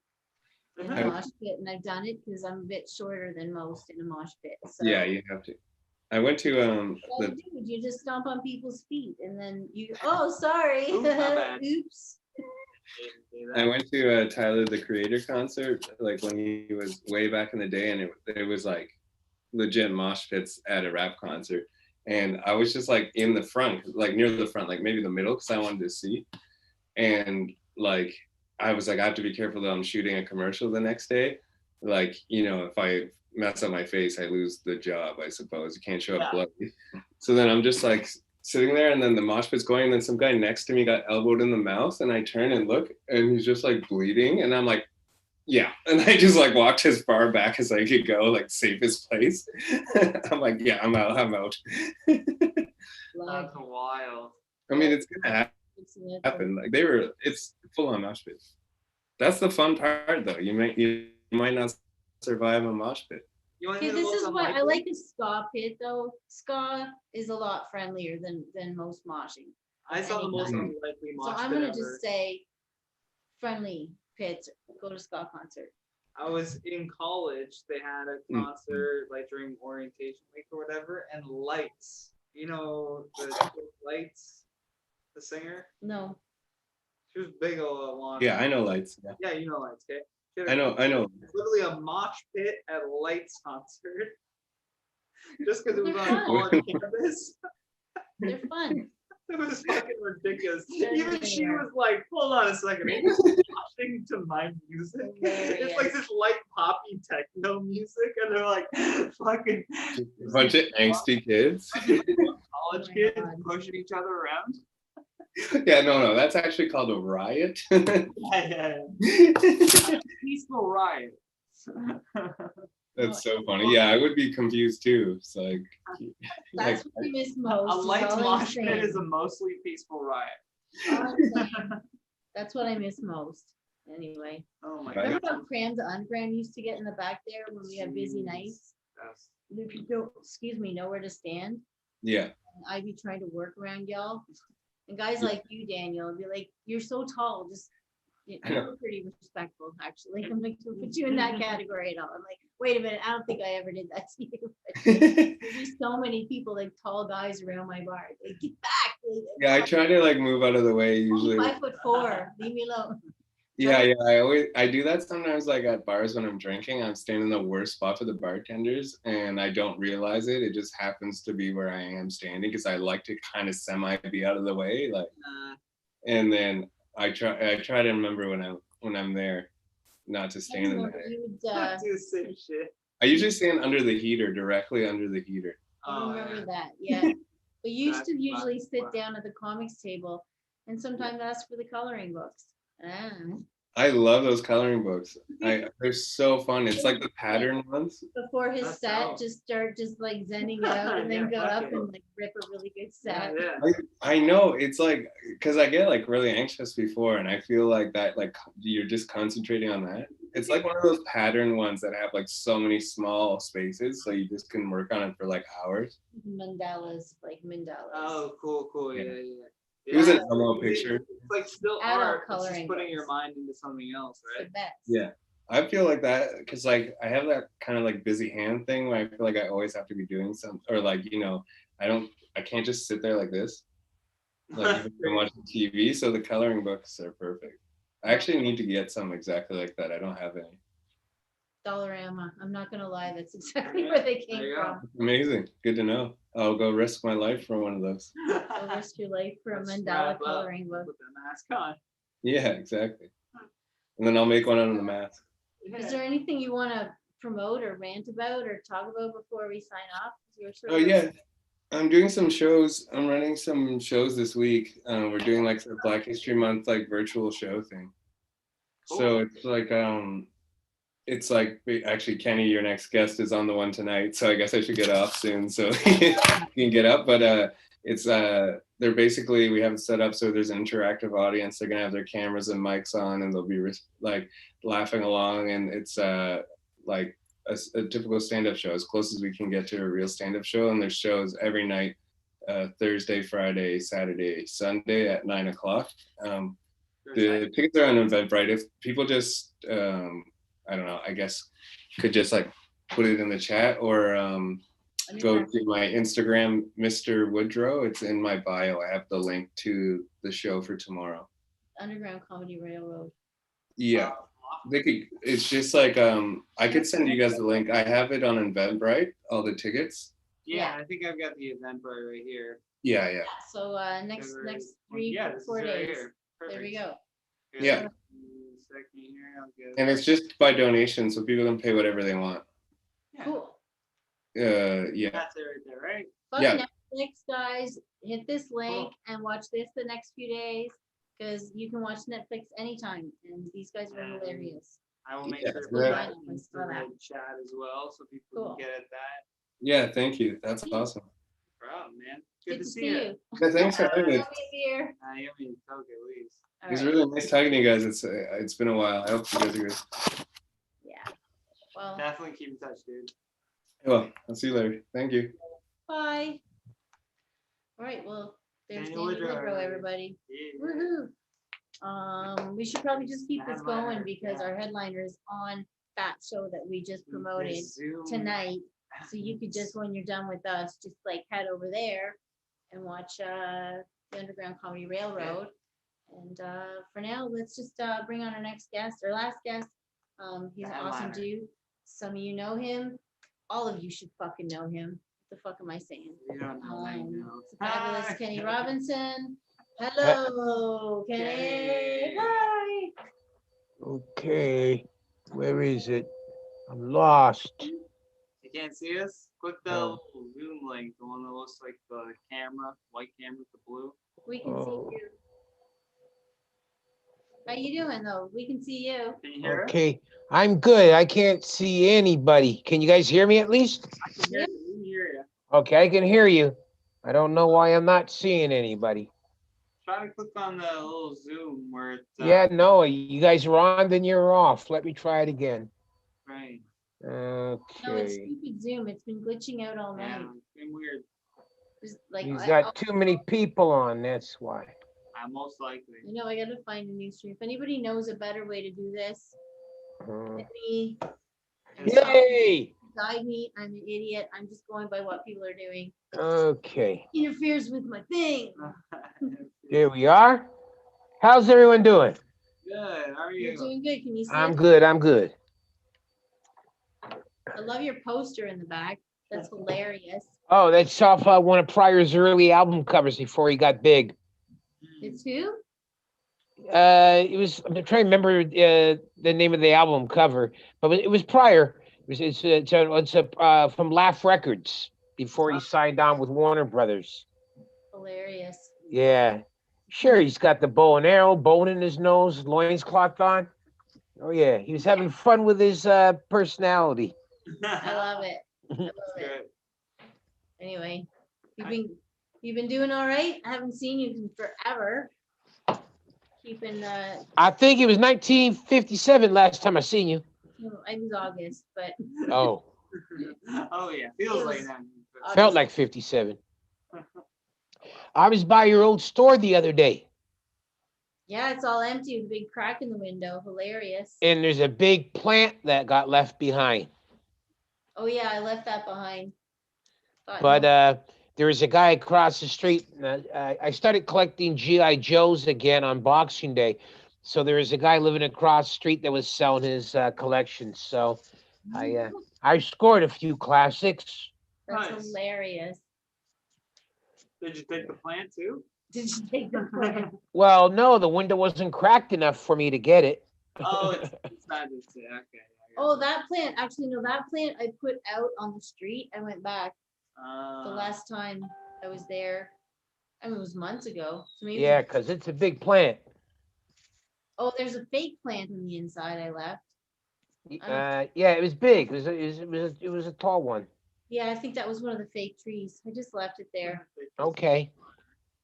in a I- mosh pit, and I've done it because I'm a bit shorter than most in a mosh pit. So Yeah, you have to. I went to what do you do? You just stomp on people's feet, and then oh, sorry, Ooh, my bad. oops. I went to a Tyler the Creator concert, like when he was way back in the day, and it was like legit mosh pits at a rap concert, and I was just like in the front, like near the front, like maybe the middle, because I wanted to see. And like, I was like, I have to be careful that I'm shooting a commercial the next day. Like, you know, if I mess up my face, I lose the job, I suppose. You can't show up bloody. So then I'm just like sitting there, and then the mosh pit's going, and then some guy next to me got elbowed in the mouth, and I turn and look, and he's just like bleeding, and I'm like, yeah. And I just like walked as far back as I could go, like safest place. I'm like, yeah, I'm out. That's wild. I mean, it's gonna happen. Like it's full on mosh pit. That's the fun part, though. You might not survive a mosh pit. Okay, this is why I like a ska pit though. Ska is a lot friendlier than most moshing. I saw the most unlikely mosh pit. So I'm gonna just say friendly pits. Go to ska concert. I was in college. They had a concert like during orientation week or whatever, and Lights. You know the Lights, the singer. No. She was big old one. Yeah, I know Lights. Yeah, you know Lights, okay? I know. Literally a mosh pit at a Lights concert. Just because it was on campus. They're fun. It was fucking ridiculous. Even she was like, hold on a second. Are you watching to my music? It's like this light poppy techno music, and they're like fucking a bunch of angsty kids. College kids pushing each other around. Yeah, no, that's actually called a riot. Yeah. Peaceful riot. That's so funny. Yeah, I would be confused too. It's like that's what I miss most. A light mosh pit is a mostly peaceful riot. That's what I miss most. Anyway. Oh my Remember god. how cram to uncram used to get in the back there when we had busy nights? Excuse me, nowhere to stand. Yeah. And I'd be trying to work around y'all. And guys like you, Daniel, would be like, you're so tall, just you're pretty respectful, actually. I'm like, to put you in that category at all. I'm like, wait a minute, I don't think I ever did that to you. There's so many people, like tall guys around my bar. Like, get back. Yeah, I try to like move out of the way usually. 5'4", leave me alone. Yeah, I do that sometimes, like at bars when I'm drinking. I'm standing in the worst spot for the bartenders, and I don't realize it. It just happens to be where I am standing because I like to kind of semi be out of the way, like. And then I try to remember when I'm there, not to stand in there. Do the same shit. I usually stand under the heater, directly under the heater. I remember that, yeah. But you used to usually sit down at the comics table and sometimes ask for the coloring books. I love those coloring books. They're so fun. It's like the pattern ones. Before his set, just start like zenning out and then go up and like rip a really good set. Yeah. I know, it's like, because I get like really anxious before, and I feel like that, like you're just concentrating on that. It's like one of those pattern ones that have like so many small spaces, so you just can work on it for like hours. Mandalas. Oh, cool. Yeah. It was an Elmo picture. It's like still art, it's just putting your mind into something else, right? Yeah, I feel like that because like I have that kind of like busy hand thing where I feel like I always have to be doing something, or like, you know, I can't just sit there like this, like if I'm watching TV. So the coloring books are perfect. I actually need to get some exactly like that. I don't have any. Dollarama. I'm not gonna lie, that's exactly where they came from. Amazing. Good to know. I'll go risk my life for one of those. Go risk your life for a mandala coloring book. With the mask on. Yeah, exactly. And then I'll make one out of the mask. Is there anything you want to promote or rant about or talk about before we sign off? Oh yeah, I'm doing some shows. I'm running some shows this week. We're doing like the Black History Month like virtual show thing. Cool. So it's like actually Kenny, your next guest, is on the one tonight, so I guess I should get off soon so you can get up. But it's they're basically, we have it set up so there's an interactive audience. They're gonna have their cameras and mics on, and they'll be like laughing along, and it's like a typical stand-up show, as close as we can get to a real stand-up show. And there's shows every night, Thursday, Friday, Saturday, Sunday at 9 o'clock. The tickets are on Eventbrite. If people just I don't know, I guess could just like put it in the chat, or go to my Instagram, Mr. Woodrow. It's in my bio. I have the link to the show for tomorrow. Underground Comedy Railroad. Yeah. They could, it's just like I could send you guys the link. I have it on Eventbrite, all the tickets. Yeah, I think I've got the Eventbrite right here. Yeah. So next 4 days. There we Perfect. go. Good. Yeah. Second here, I'll get And it's just by donation, so people can pay whatever they want. yeah. Cool. Yeah. That's it right there, right? Fuck Yeah. Netflix, guys. Hit this link and watch this the next few days because you can watch Netflix anytime, and these guys are hilarious. I will make Yeah, sure to right. put that I into saw the that. chat as well, so people Cool. can get at that. Yeah, thank you. That's awesome. Proud, man. Good Good to see you. Yeah, thanks for having me. Have a beer. I am in Coke at least. All It's right. really nice talking to you guys. It's been a while. I hope you guys are good. Yeah. Well, Definitely keep in touch, dude. Well, I'll see you later. Thank you. bye. All right. Well, there's Daniel Daniel Woodrow, Woodrow, everybody. Yeah. Woohoo. We should probably just keep this going because our headliner is on that show that we just promoted Zoom. tonight. So you could just, when you're done with us, just like head over there and watch the Underground Comedy Railroad. And for now, let's just bring on our next guest, our last guest. He's an awesome dude. Some of you know him. All of you should fucking know him. What the fuck am I saying? You don't know, I know. It's the fabulous Kenny Robinson. Hello, Kenny. Kenny. Hi. Okay, where is it? I'm lost. You can't see us? Click the No. little Zoom link, the one that looks like the camera, white camera with the blue. We can Oh. see you. How you doing though? We can see you. Can you hear us? Okay, I'm good. I can't see anybody. Can you guys hear me at least? I can hear you. We can hear you. Okay, I can hear you. I don't know why I'm not seeing anybody. Try to click on the little Zoom where it's Yeah, no, you guys are on, then you're off. Let me try it again. right. No, it's Okay. stupid Zoom. It's been glitching out all Yeah, night. it's been weird. Just like He's I got too many people on, that's why. Most likely. I gotta find a new stream. If anybody knows a better way to do this, Uh, hit me, Yay! guide me. I'm an idiot. I'm just going by what people are doing. Okay, Interferes with my thing. there we are. How's everyone doing? Good. How are You're you? doing good. Can you see I'm us? good, I'm good. I love your poster in the back. That's hilarious. Oh, that's off one of Pryor's early album covers before he got big. It's who? It was, I'm trying to remember the name of the album cover, but it was Pryor. It's from Laugh Records before he signed on with Warner Brothers. Hilarious. Yeah, sure. He's got the bow and arrow, bone in his nose, loincloth on. Oh yeah, he was having fun with his personality. I love it. I love it. Good. Anyway, you've been doing all right. I haven't seen you in forever. Keeping I think it was 1957 last time I seen you. I was August, but Oh, Oh yeah, feels like that. felt like 57. I was by your old store the other day, yeah, it's all empty with a big crack in the window. Hilarious. and there's a big plant that got left behind. Oh yeah, I left that behind. Thought But no- there was a guy across the street. I started collecting GI Joes again on Boxing Day, so there was a guy living across the street that was selling his collection. So I scored a few classics. That's Nice. hilarious. Did you take the plant too? Did you take the plant? Well, no, the window wasn't cracked enough for me to get it. Oh, it's not just okay. I got Oh, you. that plant. Actually, no, that plant I put out on the street. I went back the Uh, last time I was there. I mean, it was months ago. So maybe. Yeah, because it's a big plant. Oh, there's a fake plant on the inside I left. Yeah, it was big. It was a tall one. Yeah, I think that was one of the fake trees. I just left it there. Okay.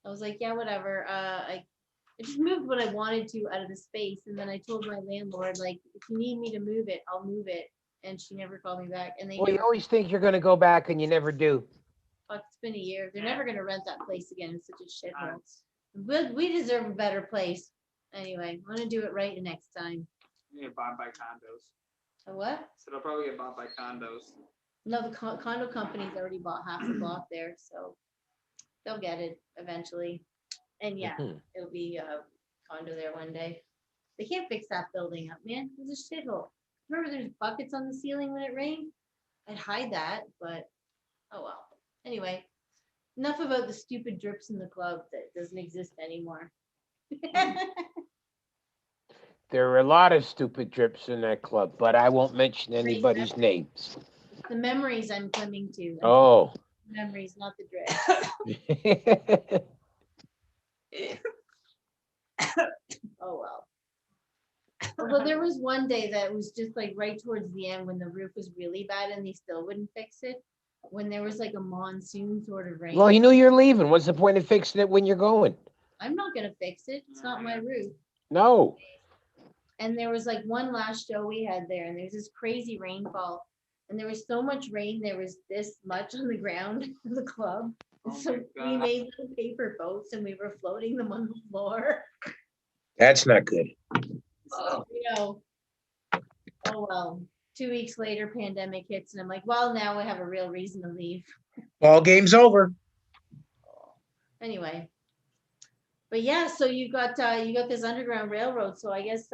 I was like, yeah, whatever. I just moved what I wanted to out of the space, and then I told my landlord, like, if you need me to move it, I'll move it. And she never called me back. And they Well, you never, always think you're going to go back and you never do. fuck, it's been a year. They're never gonna rent that place again. It's such a shithole. Nice. But we deserve a better place. Anyway, I'm gonna do it right the next time. You get bought by condos. A what? So they'll probably get bought by condos. No, the condo company's already bought half the block there, so they'll get it eventually. And yeah, Mhm. it'll be a condo there one day. They can't fix that building up, man. It's a shithole. Remember there's buckets on the ceiling when it rained? I'd hide that, but oh well. Anyway, enough about the stupid drips in the club that doesn't exist anymore. There were a lot of stupid drips in that club, but I won't mention anybody's names. The memories I'm coming to. Oh. Memories, not the drip. Oh well. Although there was one day that was just like right towards the end when the roof was really bad and they still wouldn't fix it. When there was like a monsoon sort of rain. Well, you knew you're leaving. What's the point of fixing it when you're going? I'm not gonna fix it. It's not my roof. No. And there was like one last show we had there, and there was this crazy rainfall, and there was so much rain. There was this much on the ground of the club. Oh So my we God. made little paper boats, and we were floating them on the floor. That's not good. You know. Oh well. 2 weeks later, pandemic hits, and I'm like, well, now we have a real reason to leave. Ball game's over. Anyway. But yeah, so you got this underground railroad. So I guess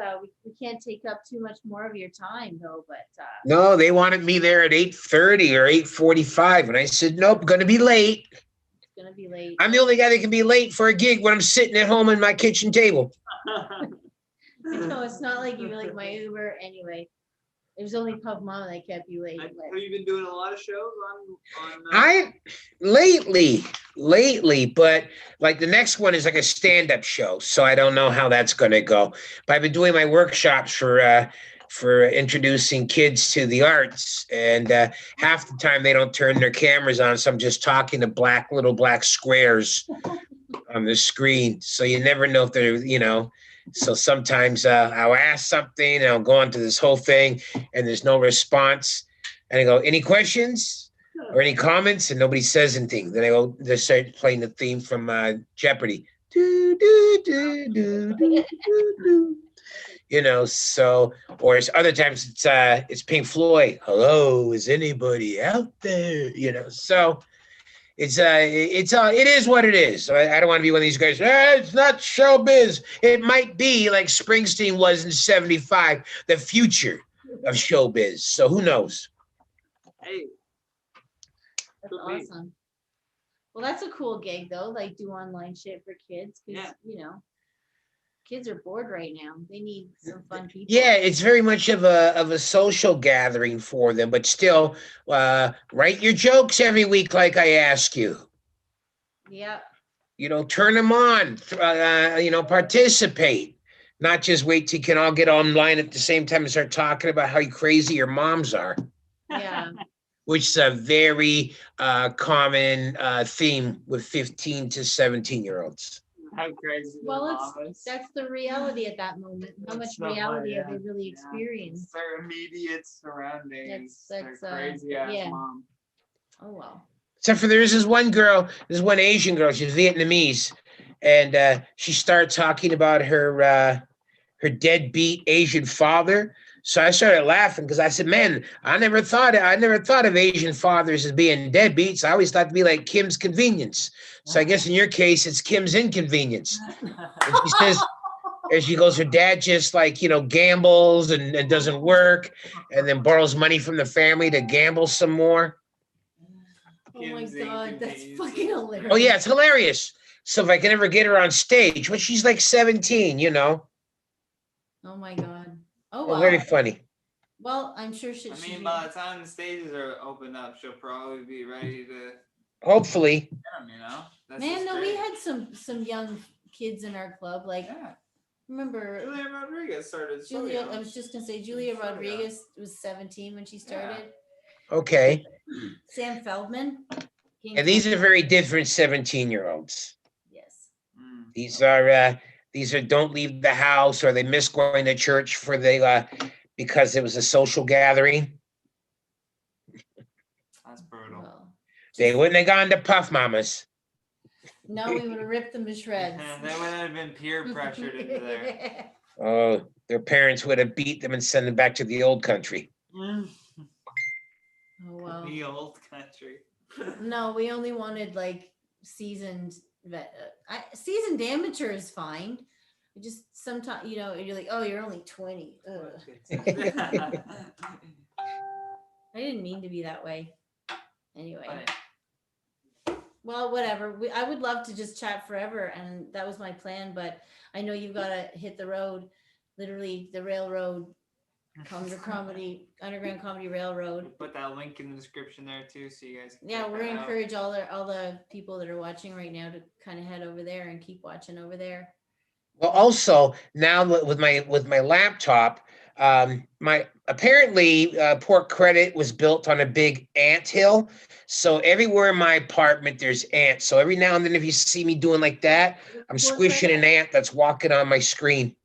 we can't take up too much more of your time though. But No, they wanted me there at 8:30 or 8:45, and I said, nope, gonna be late. it's gonna be late. I'm the only guy that can be late for a gig when I'm sitting at home at my kitchen table. No, it's not like you were like my Uber anyway. It was only Pub Mama that kept you late. Have But you been doing a lot of shows on I lately, but like the next one is like a stand-up show, so I don't know how that's gonna go. But I've been doing my workshops for introducing kids to the arts, and half the time they don't turn their cameras on, so I'm just talking to little black squares on the screen. So you never know if they're, so sometimes I'll ask something and I'll go on to this whole thing and there's no response. And I go, any questions or any comments? And nobody says anything. Then they start playing the theme from Jeopardy. Do, do, do, do, do, do, do. So, or it's other times it's Pink Floyd. Hello, is anybody out there? So it is what it is. So I don't want to be one of these guys. It's not showbiz. It might be like Springsteen was in '75, the future of showbiz. So who knows? Hey, that's awesome. Well, that's a cool gig though. Like do online shit for kids because kids are bored right now. They need some fun people. Yeah, it's very much of a social gathering for them, but still, write your jokes every week like I ask you. Yeah. Turn them on. Participate. Not just wait till you can all get online at the same time and start talking about how crazy your moms are. Yeah. Which is a very common theme with 15 to 17-year-olds. how crazy Well, that's the reality at that moment. How much reality have they really experienced? Their immediate surroundings. That's their crazy ass mom. Oh well. Except for there's this one Asian girl, she's Vietnamese, and she started talking about her deadbeat Asian father. So I started laughing because I said, man, I never thought of Asian fathers as being deadbeats. I always thought to be like Kim's Convenience. So I guess in your case, it's Kim's Inconvenience. And she says, and she goes, her dad just gambles and doesn't work and then borrows money from the family to gamble some more. Oh my God, that's fucking hilarious. Oh yeah, it's hilarious. So if I can ever get her on stage, when she's like 17, Oh my God. Oh well. Very funny. Well, I'm sure she. By the time the stages are opened up, she'll probably be ready to. Hopefully. Man, no, we had some young kids in our club. Like, remember Julia Rodriguez started. I was just gonna say Julia Rodriguez was 17 when she started. Okay. Sam Feldman. And these are very different 17-year-olds. Yes. These are don't leave the house, or they miss going to church because it was a social gathering. That's brutal. Well, they wouldn't have gone to Puff Mamas. No, we would have ripped them to shreds. They would have been peer pressured into there. Oh, their parents would have beat them and sent them back to the old country. Oh wow. The old country. No, we only wanted like seasoned seasoned amateur is fine. Just sometimes, you're like, oh, you're only 20. I didn't mean to be that way. Anyway. Well, whatever. I would love to just chat forever, and that was my plan. But I know you've got to hit the road, literally the railroad, underground comedy railroad. Put that link in the description there too, so you guys can Yeah, check we're that gonna out. encourage all the people that are watching right now to kind of head over there and keep watching over there. Well, also now with my laptop, my apparently Port Credit was built on a big ant hill, so everywhere in my apartment there's ants. So every now and then, if you see me doing like that, I'm Port squishing an ant that's walking on my screen.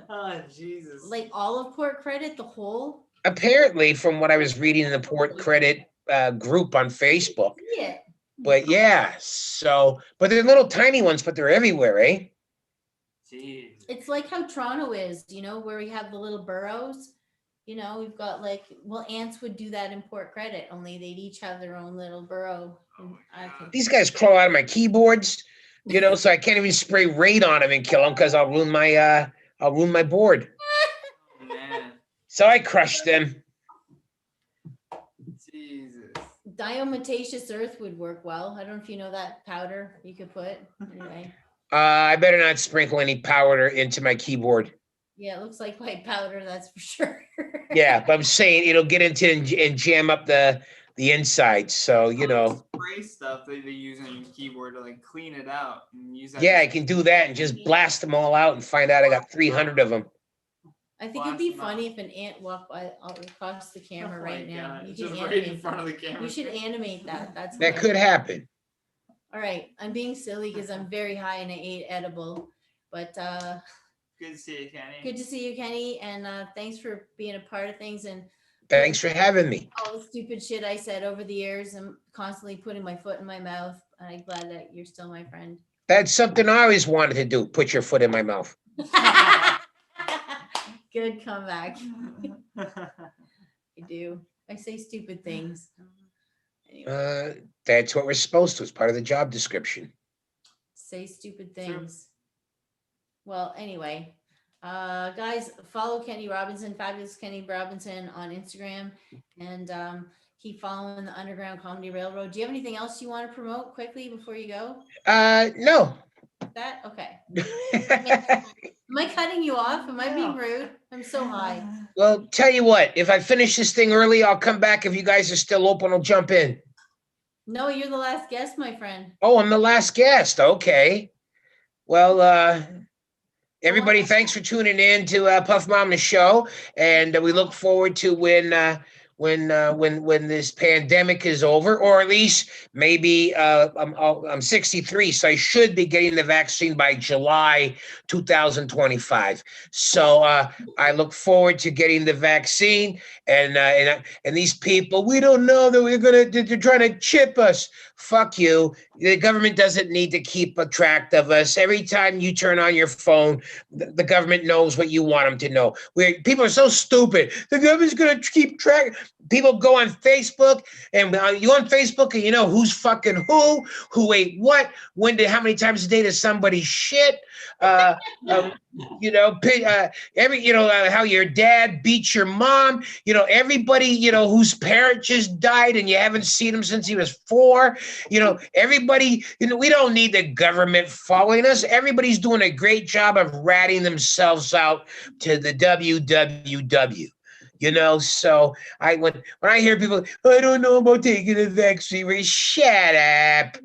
Oh Jesus! Like all of Port Credit, the whole. Apparently, from what I was reading in the Port Credit group on Facebook. Yeah. But yeah, so but they're little tiny ones, but they're everywhere, eh? Jeez. It's like how Toronto is, where we have the little boroughs. We've got ants would do that in Port Credit, only they'd each have their own little borough. Oh my God. These guys crawl out of my keyboards, so I can't even spray raid on them and kill them because I'll ruin my board. Oh, man. So I crushed them. Jesus. Diatomaceous earth would work well. I don't know if you know that powder you could put. Anyway. I better not sprinkle any powder into my keyboard. Yeah, it looks like white powder, that's for sure. Yeah, but I'm saying it'll get into and jam up the inside. So Spray stuff that they use on your keyboard to clean it out and use that. Yeah, I can do that and just blast them all out and find out I got 300 of them. I think it'd be funny if an ant walked by across the camera right now. God. You Just can right in animate front of the camera. You should animate that. That's That could happen. All right, I'm being silly because I'm very high and I ate edible, but Good to see you, Kenny. good to see you, Kenny, and thanks for being a part of things and Thanks for having me. all the stupid shit I said over the years. I'm constantly putting my foot in my mouth. I'm glad that you're still my friend. That's something I always wanted to do. Put your foot in my mouth. Good comeback. I do. I say stupid things. Anyway, That's what we're supposed to. It's part of the job description. say stupid things. Well, anyway, guys, follow Kenny Robinson, Fabulous Kenny Robinson on Instagram, and keep following the Underground Comedy Railroad. Do you have anything else you want to promote quickly before you go? No. That okay. Am I cutting you off? Am I being rude? I'm so high. Well, tell you what, if I finish this thing early, I'll come back. If you guys are still open, I'll jump in. No, you're the last guest, my friend. Oh, I'm the last guest. Okay. Well, everybody, thanks for tuning in to Puff Mama's show, and we look forward to when this pandemic is over, or at least maybe I'm 63, so I should be getting the vaccine by July 2025. So I look forward to getting the vaccine, and these people, we don't know that they're trying to chip us. Fuck you. The government doesn't need to keep a track of us. Every time you turn on your phone, the government knows what you want them to know. People are so stupid. The government's going to keep track. People go on Facebook, and you on Facebook, and you know who's fucking who ate what, how many times a day does somebody shit, how your dad beat your mom, everybody, whose parent just died and you haven't seen him since he was 4, everybody, we don't need the government following us. Everybody's doing a great job of ratting themselves out to the www. So when I hear people, I don't know about taking a vaccine, shut up.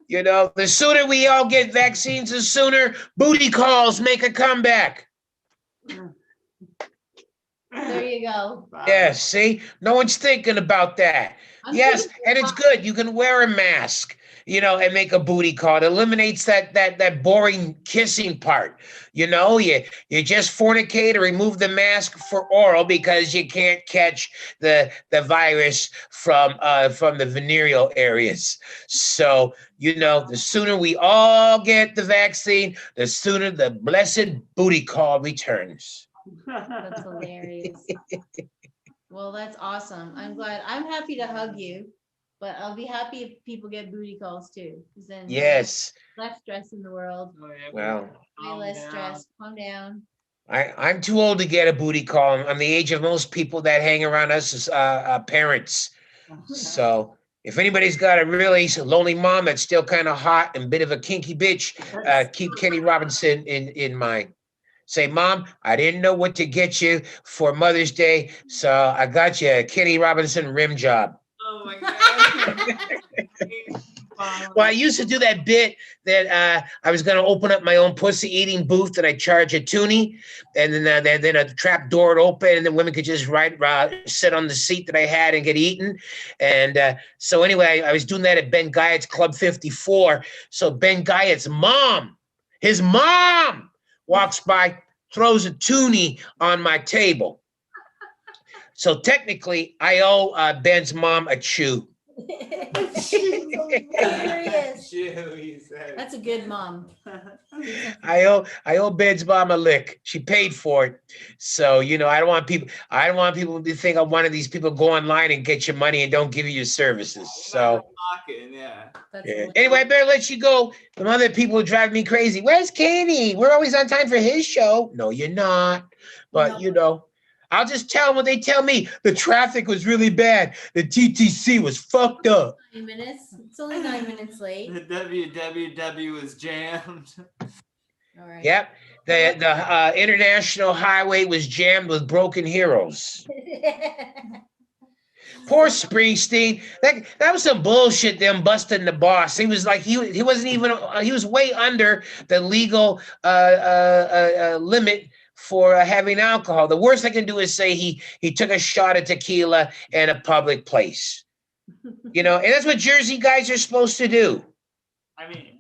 The sooner we all get vaccines, the sooner booty calls make a comeback. There you go. Yeah, see, no one's thinking about that. Yes, and it's good. You can wear a mask, and make a booty call. It eliminates that boring kissing part. You just fornicate or remove the mask for oral because you can't catch the virus from the venereal areas. So, the sooner we all get the vaccine, the sooner the blessed booty call returns. That's hilarious. Well, that's awesome. I'm glad. I'm happy to hug you, but I'll be happy if people get booty calls too. Because then Yes. Less stress in the world. Oh, yeah, Well, Way less stress. Calm down. I'm too old to get a booty call. I'm the age of most people that hang around us as parents. So, If anybody's got a really lonely mom that's still kind of hot and bit of a kinky bitch, keep Kenny Robinson in mind. Say, Mom, I didn't know what to get you for Mother's Day, so I got you a Kenny Robinson rim job. Oh my god. Well, I used to do that bit that I was going to open up my own pussy eating booth and I charge a toonie, and then a trap door would open and then women could just sit on the seat that I had and get eaten. And so anyway, I was doing that at Ben Guyot's Club 54. So Ben Guyot's mom, his mom walks by, throws a toonie on my table. So technically, I owe Ben's mom a chew. Hilarious. Chew, said. That's a good mom. I owe Ben's mom a lick. She paid for it. So, you know, I don't want people to think I'm one of these people go online and get your money and don't give you your services. So Yeah. yeah. Anyway, I better let you go. Some other people drive me crazy. Where's Kenny? We're always on time for his show. No, you're not. But No. you know, I'll just tell them what they tell me. The traffic was really bad. The TTC was fucked up. 9 minutes. It's only 9 minutes late. The WWW was jammed. All right. Yep. The international highway was jammed with broken heroes. Poor Springsteen. That was some bullshit. Them busting the boss. He was like he wasn't even. He was way under the legal limit for having alcohol. The worst I can do is say he took a shot of tequila in a public place. You know, and that's what Jersey guys are supposed to do. I mean,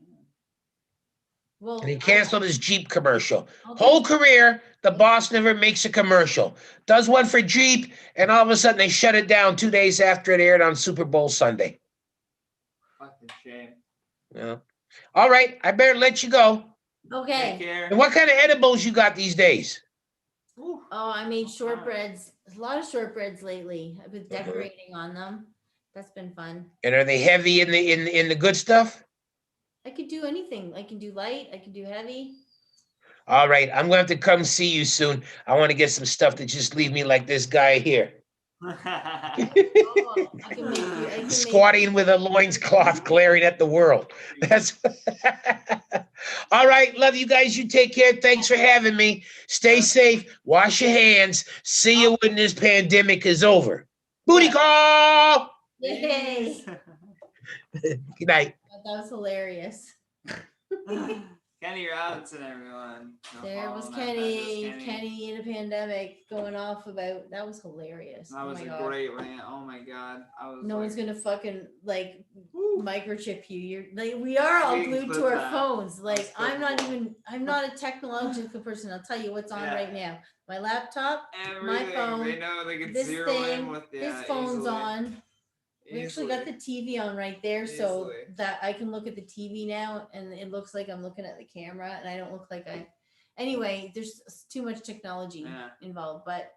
Well, And he canceled his Jeep commercial. I'll Whole do- career, the boss never makes a commercial. Does one for Jeep, and all of a sudden they shut it down 2 days after it aired on Super Bowl Sunday. fucking shame. Yeah. All right, I better let you go. Take Okay. care. And what kind of edibles you got these days? Ooh. Oh, I made shortbreads. A lot of shortbreads lately. I've been decorating on them. That's been fun. And are they heavy in the good stuff? I could do anything. I can do light. I can do heavy. All right, I'm going to have to come see you soon. I want to get some stuff to just leave me like this guy here. Oh, I can make you. I can Squatting with a loincloth, glaring at the world. That's all right. Love you guys. You take care. Thanks for having me. Stay safe. Wash your hands. See you when this pandemic is over. Booty call. Yay! Good night. That was hilarious. Kenny Robinson, everyone. Go There was follow him at Kenny. Kenny. Kenny in a pandemic going off about that was hilarious. That Oh was my a God. great rant. Oh my god. I was No like, one's gonna fucking like microchip you. You're like we are all We can glued clip to our that. phones. Like That's I'm not clippable. even. I'm not a technological person. I'll tell you what's on Yeah. right now. My laptop, everything. phone, They know they can this zero thing, in with his phone's easily. on. We actually got the TV on right there, so Easily. that I can look at the TV now, and it looks like I'm looking at the camera, and I don't look like I. Anyway, there's too much technology Yeah. involved, but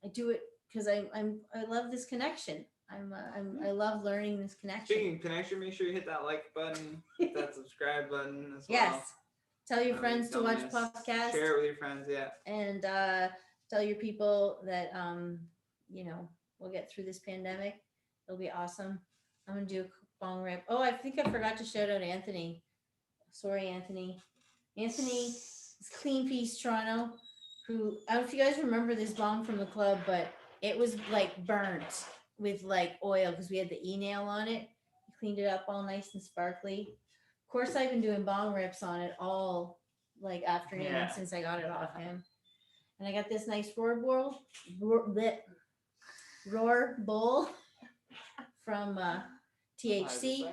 I do it because I love this connection. I love learning this connection. Speaking of connection, make sure you hit that like button, hit that subscribe button as well. Yes, tell your friends to Don't watch miss. podcast, Share it with your friends, yeah. and tell your people that you know we'll get through this pandemic. It'll be awesome. I'm gonna do a bong rip. Oh, I think I forgot to shout out Anthony. Sorry, Anthony. Anthony is Clean Peace Toronto, who I don't know if you guys remember this bong from the club, but it was like burnt with like oil because we had the e-nail on it. He cleaned it up all nice and sparkly. Of course, I've been doing bong rips on it all like afternoon Yeah. since I got it off him. And I got this nice roar bowl from THC.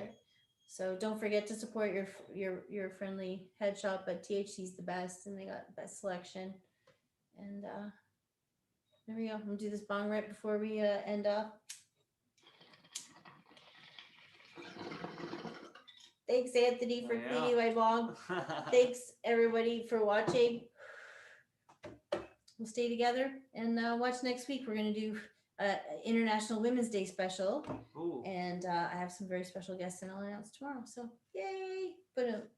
So don't forget to support your friendly head shop, but THC's the best, and they got the best selection. And there we go. I'm gonna do this bong rip before we end up. Thanks, Anthony, for Yeah. cleaning my bong. Thanks, everybody, for watching. We'll stay together and watch next week. We're gonna do International Women's Day special. Ooh. And I have some very special guests, and I'll announce tomorrow. So yay! But